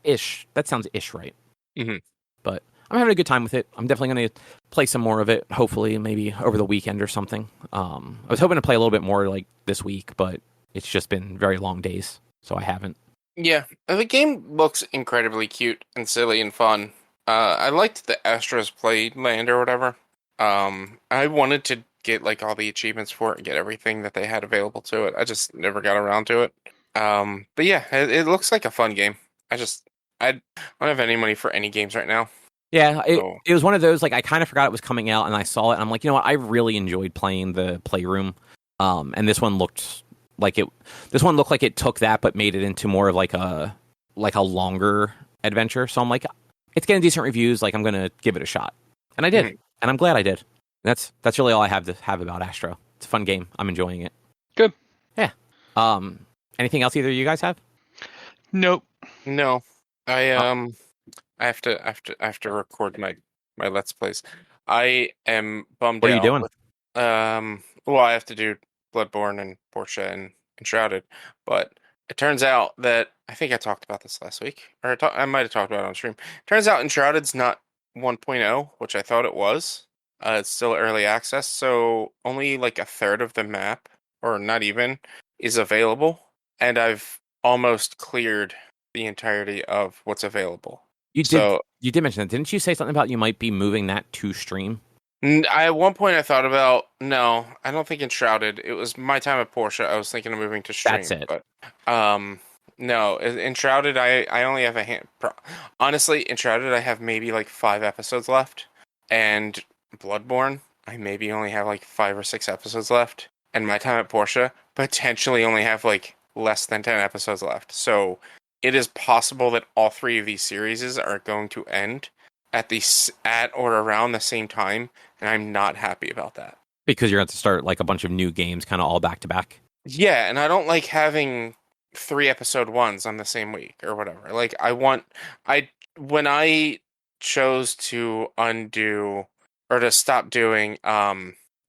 ish right. Mm-hmm. But I'm having a good time with it. I'm definitely going to play some more of it, hopefully maybe over the weekend or something. I was hoping to play a little bit more like this week, but it's just been very long days, so I haven't. Yeah, the game looks incredibly cute and silly and fun. I liked the Astro's Playland or whatever. I wanted to get like all the achievements for it and get everything that they had available to it. I just never got around to it. But yeah, it looks like a fun game. I don't have any money for any games right now. Yeah, it was one of those, like, I kind of forgot it was coming out, and I saw it, and I'm like, you know what, I really enjoyed playing the Playroom, and this one looked like it took that, but made it into more of like a longer adventure, so I'm like, it's getting decent reviews, like, I'm gonna give it a shot. and I did, and I'm glad I did. That's really all I have to have about Astro. It's a fun game. I'm enjoying it. Good. Yeah. Anything else either of you guys have? Nope. No, I have to record my Let's Plays. I am bummed What are you out. doing? Well, I have to do Bloodborne and Portia and Shrouded, but it turns out that I think I talked about this last week, or I might have talked about it on stream. Turns out Enshrouded's not 1.0, which I thought it was. It's still early access, so only like a third of the map, or not even, is available, and I've almost cleared the entirety of what's available. You did mention that, didn't you? Say something about you might be moving that to stream. At one point I thought about, no, I don't think Enshrouded. It was my time at Porsche. I was thinking of moving to stream. That's it. But no, Enshrouded. I only have a hand. Honestly, Enshrouded, I have maybe like 5 episodes left, and Bloodborne, I maybe only have like 5 or 6 episodes left, and my time at Porsche potentially only have like less than 10 episodes left. So it is possible that all 3 of these series are going to end at or around the same time, and I'm not happy about that. Because you're going to start like a bunch of new games kind of all back to back. Yeah, and I don't like having 3 episode 1s on the same week or whatever. Like when I chose to undo or to stop doing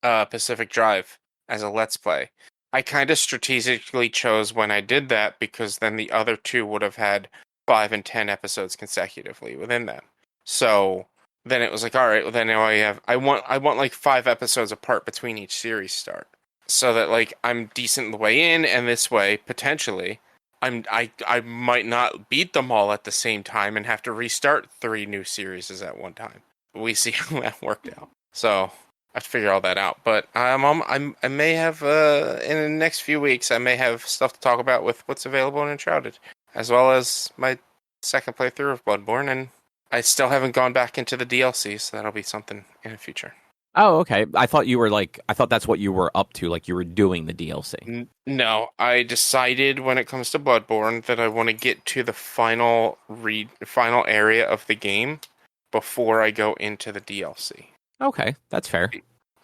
Pacific Drive as a Let's Play, I kind of strategically chose when I did that because then the other 2 would have had 5 and 10 episodes consecutively within them. So then it was like, all right, well then now I want like 5 episodes apart between each series start, so that like I'm decent the way in, and this way potentially I might not beat them all at the same time and have to restart 3 new series at one time. We see how that worked out. So I have to figure all that out. But I may have in the next few weeks I may have stuff to talk about with what's available in Enshrouded, as well as my second playthrough of Bloodborne, and I still haven't gone back into the DLC, so that'll be something in the future. Oh, okay. I thought that's what you were up to, like you were doing the DLC. No, I decided when it comes to Bloodborne that I want to get to the final area of the game before I go into the DLC. Okay, that's fair.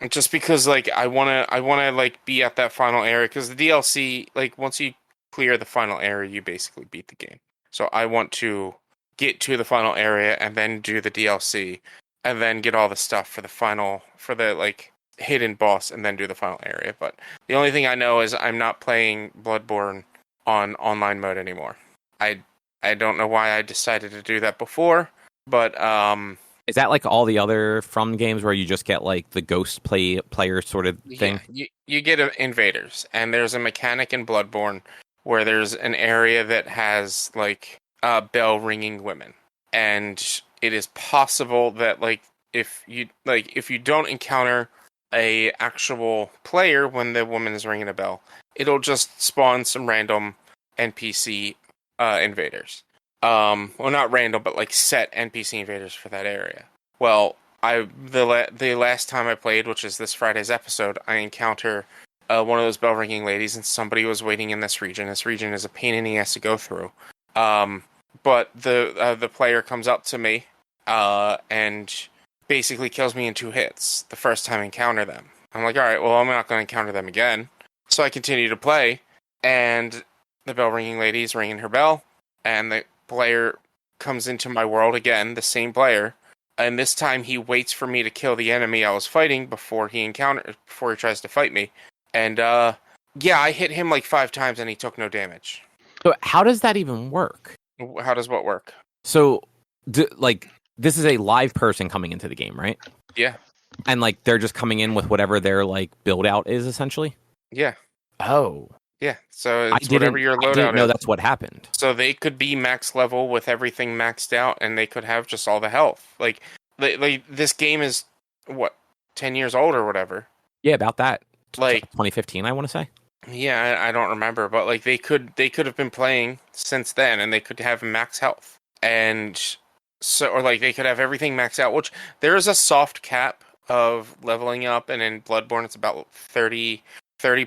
Just because like I want to like be at that final area, because the DLC, like once you clear the final area, you basically beat the game. So I want to get to the final area and then do the DLC and then get all the stuff for the like hidden boss and then do the final area. But the only thing I know is I'm not playing Bloodborne on online mode anymore. I don't know why I decided to do that before, but is that like all the other From games where you just get like the ghost player sort of thing? Yeah, you get invaders, and there's a mechanic in Bloodborne where there's an area that has like bell ringing women, and it is possible that like if you don't encounter a actual player when the woman is ringing a bell, it'll just spawn some random NPC invaders. Well, not random, but like set NPC invaders for that area. Well, the last time I played, which is this Friday's episode, I encounter one of those bell ringing ladies, and somebody was waiting in this region. This region is a pain in the ass to go through. But the player comes up to me and basically kills me in 2 hits the first time I encounter them. I'm like, all right, well, I'm not going to encounter them again. So I continue to play, and the bell ringing lady is ringing her bell, and the player comes into my world again, the same player, and this time he waits for me to kill the enemy I was fighting before he tries to fight me. And yeah, I hit him like 5 times and he took no damage. So how does that even work? How does what work? So like this is a live person coming into the game, right? Yeah. And like they're just coming in with whatever their like build out is essentially? Yeah. Oh. Yeah, so it's whatever your loadout is. I didn't know that's what happened. So they could be max level with everything maxed out, and they could have just all the health. Like this game is, what, 10 years old or whatever? Yeah, about that. Like 2015, I want to say. Yeah, I don't remember, but like they could have been playing since then, and they could have max health. And so, or like they could have everything maxed out, which there is a soft cap of leveling up, and in Bloodborne it's about 30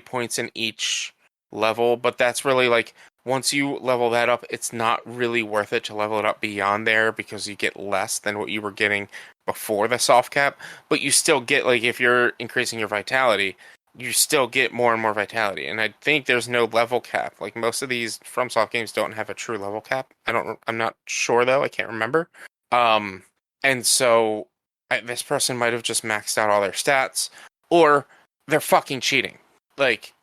points in each level, but that's really like once you level that up, it's not really worth it to level it up beyond there because you get less than what you were getting before the soft cap, but you still get, like, if you're increasing your vitality, you still get more and more vitality. And I think there's no level cap. Like, most of these FromSoft games don't have a true level cap. I'm not sure though. I can't remember. And so this person might have just maxed out all their stats, or they're fucking cheating. Like,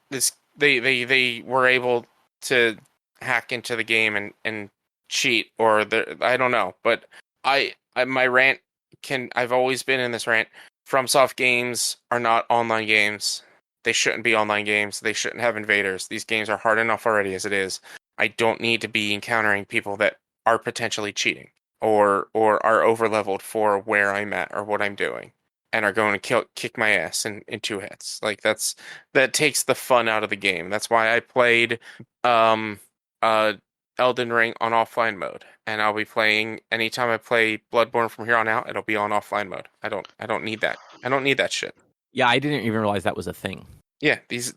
they were able to hack into the game and cheat, or I don't know. But my rant I've always been in this rant. FromSoft games are not online games. They shouldn't be online games. They shouldn't have invaders. These games are hard enough already as it is. I don't need to be encountering people that are potentially cheating or are overleveled for where I'm at or what I'm doing, and are going to kick my ass in 2 hits. Like, that takes the fun out of the game. That's why I played Elden Ring on offline mode, and I'll be playing anytime I play Bloodborne from here on out. It'll be on offline mode. I don't need that. I don't need that shit. Yeah, I didn't even realize that was a thing. Yeah, these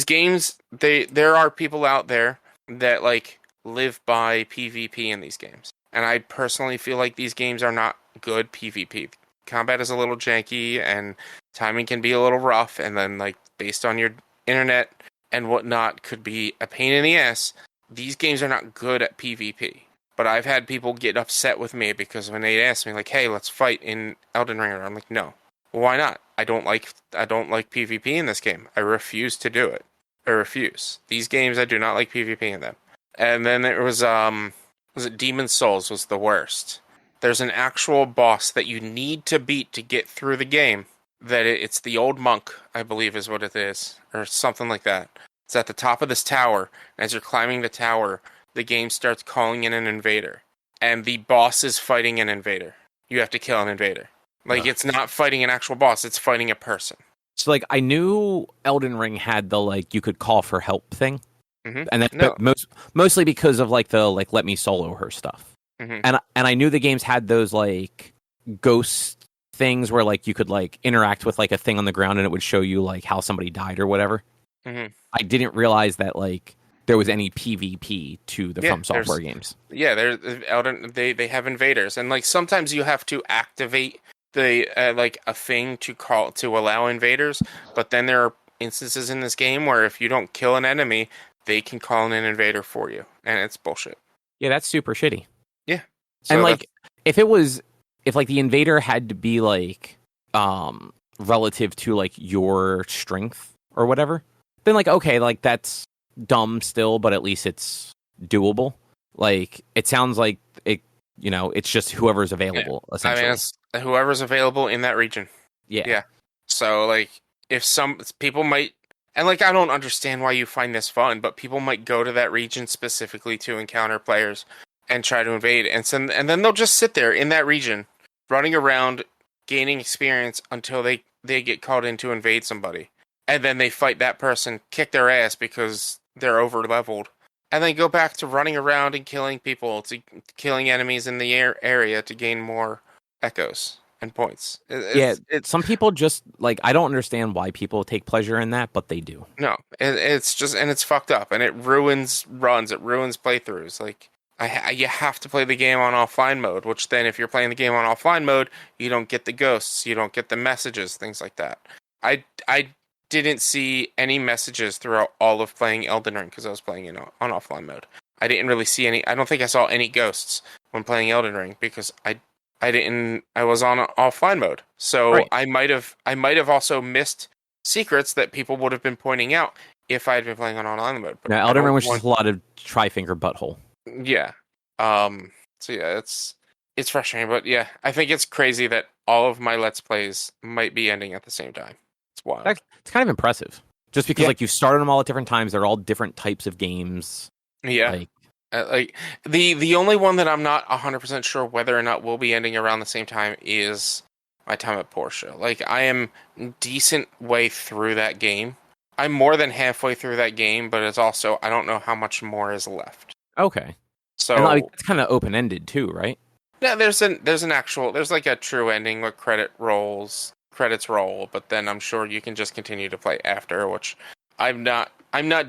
games, there are people out there that, like, live by PvP in these games. And I personally feel like these games are not good PvP. Combat is a little janky, and timing can be a little rough, and then, like, based on your internet and whatnot, could be a pain in the ass. These games are not good at PvP. But I've had people get upset with me because when they ask me, like, hey, let's fight in Elden Ring, I'm like, no. Why not? I don't like PvP in this game. I refuse to do it. I refuse. These games, I do not like PvP in them. And then there was it Demon's Souls was the worst. There's an actual boss that you need to beat to get through the game. It's the old monk, I believe is what it is, or something like that. It's at the top of this tower, and as you're climbing the tower, the game starts calling in an invader. And the boss is fighting an invader. You have to kill an invader. Like, it's not fighting an actual boss, it's fighting a person. So, like, I knew Elden Ring had the, like, you could call for help thing. Mm-hmm. And that's mostly because of, like, the, like, let me solo her stuff. Mm-hmm. And I knew the games had those, like, ghost things where, like, you could, like, interact with, like, a thing on the ground and it would show you, like, how somebody died or whatever. Mm-hmm. I didn't realize that, like, there was any PvP to the From Software games. Yeah, they have invaders, and, like, sometimes you have to activate the like a thing to allow invaders, but then there are instances in this game where if you don't kill an enemy, they can call in an invader for you, and it's bullshit. Yeah, that's super shitty. Yeah. So and, like, if like the invader had to be, like, relative to, like, your strength or whatever, then, like, okay, like, that's dumb still, but at least it's doable. Like, it sounds like it, you know, it's just whoever's available, essentially. I mean, it's whoever's available in that region. Yeah. So, like, if some people might, and, like, I don't understand why you find this fun, but people might go to that region specifically to encounter players and try to invade, and then they'll just sit there in that region, running around, gaining experience until they get called in to invade somebody, and then they fight that person, kick their ass because they're over leveled, and then go back to running around and killing people, to killing enemies in the area to gain more echoes and points. Some people just, like, I don't understand why people take pleasure in that, but they do. No, it's just, and it's fucked up, and it ruins runs, it ruins playthroughs. Like, you have to play the game on offline mode, which then if you're playing the game on offline mode, you don't get the ghosts, you don't get the messages, things like that. I didn't see any messages throughout all of playing Elden Ring because I was playing it on offline mode. I didn't really see any. I don't think I saw any ghosts when playing Elden Ring because I was on offline mode. So right. I might have also missed secrets that people would have been pointing out if I had been playing on online mode. But now, Elden Ring was just a lot of try-finger butthole. Yeah. So yeah, it's frustrating, but yeah, I think it's crazy that all of my Let's Plays might be ending at the same time. It's wild. It's kind of impressive. Just because, like, you've started them all at different times. They're all different types of games. Yeah. Like the only one that I'm not 100% sure whether or not will be ending around the same time is my time at Porsche. Like, I am decent way through that game. I'm more than halfway through that game, but it's also, I don't know how much more is left. Okay. So, and, like, it's kind of open-ended too, right? Yeah, there's like a true ending where credits roll, but then I'm sure you can just continue to play after, which I'm not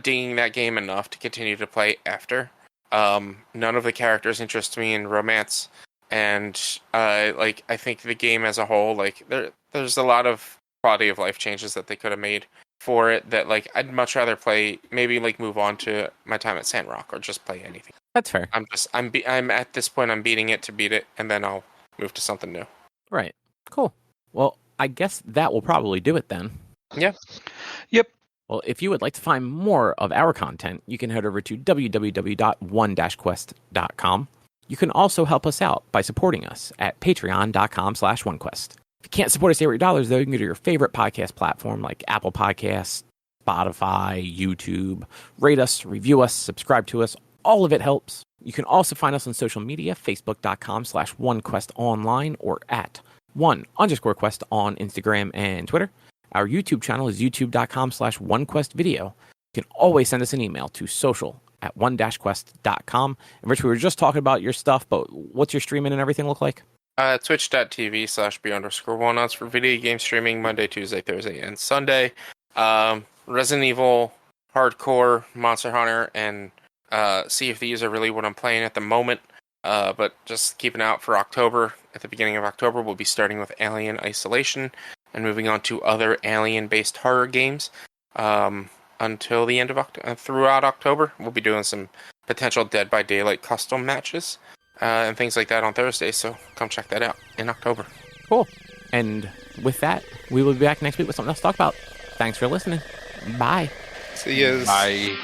dinging that game enough to continue to play after. None of the characters interest me in romance, and like I think the game as a whole, like there's a lot of quality of life changes that they could have made for it that like I'd much rather play, maybe like move on to my time at Sandrock or just play anything. That's fair. I'm at this point, I'm beating it to beat it, and then I'll move to something new. Right. Cool. Well, I guess that will probably do it then. Yeah. Yep. Well, if you would like to find more of our content, you can head over to www.one-quest.com. You can also help us out by supporting us at patreon.com/onequest. If you can't support us $8 though, you can go to your favorite podcast platform like Apple Podcasts, Spotify, YouTube. Rate us, review us, subscribe to us. All of it helps. You can also find us on social media, facebook.com/onequestonline or at @1_quest on Instagram and Twitter. Our YouTube channel is youtube.com/onequestvideo. You can always send us an email to social@one-quest.com. And Rich, we were just talking about your stuff, but what's your streaming and everything look like? Twitch.tv/b_walnuts for video game streaming Monday, Tuesday, Thursday, and Sunday. Resident Evil, Hardcore, Monster Hunter, and Sea of Thieves are really what I'm playing at the moment. But just keeping out for October. At the beginning of October, we'll be starting with Alien Isolation and moving on to other alien-based horror games. Until the end of throughout October, we'll be doing some potential Dead by Daylight custom matches and things like that on Thursday. So come check that out in October. Cool. And with that, we will be back next week with something else to talk about. Thanks for listening. Bye. See you. Bye.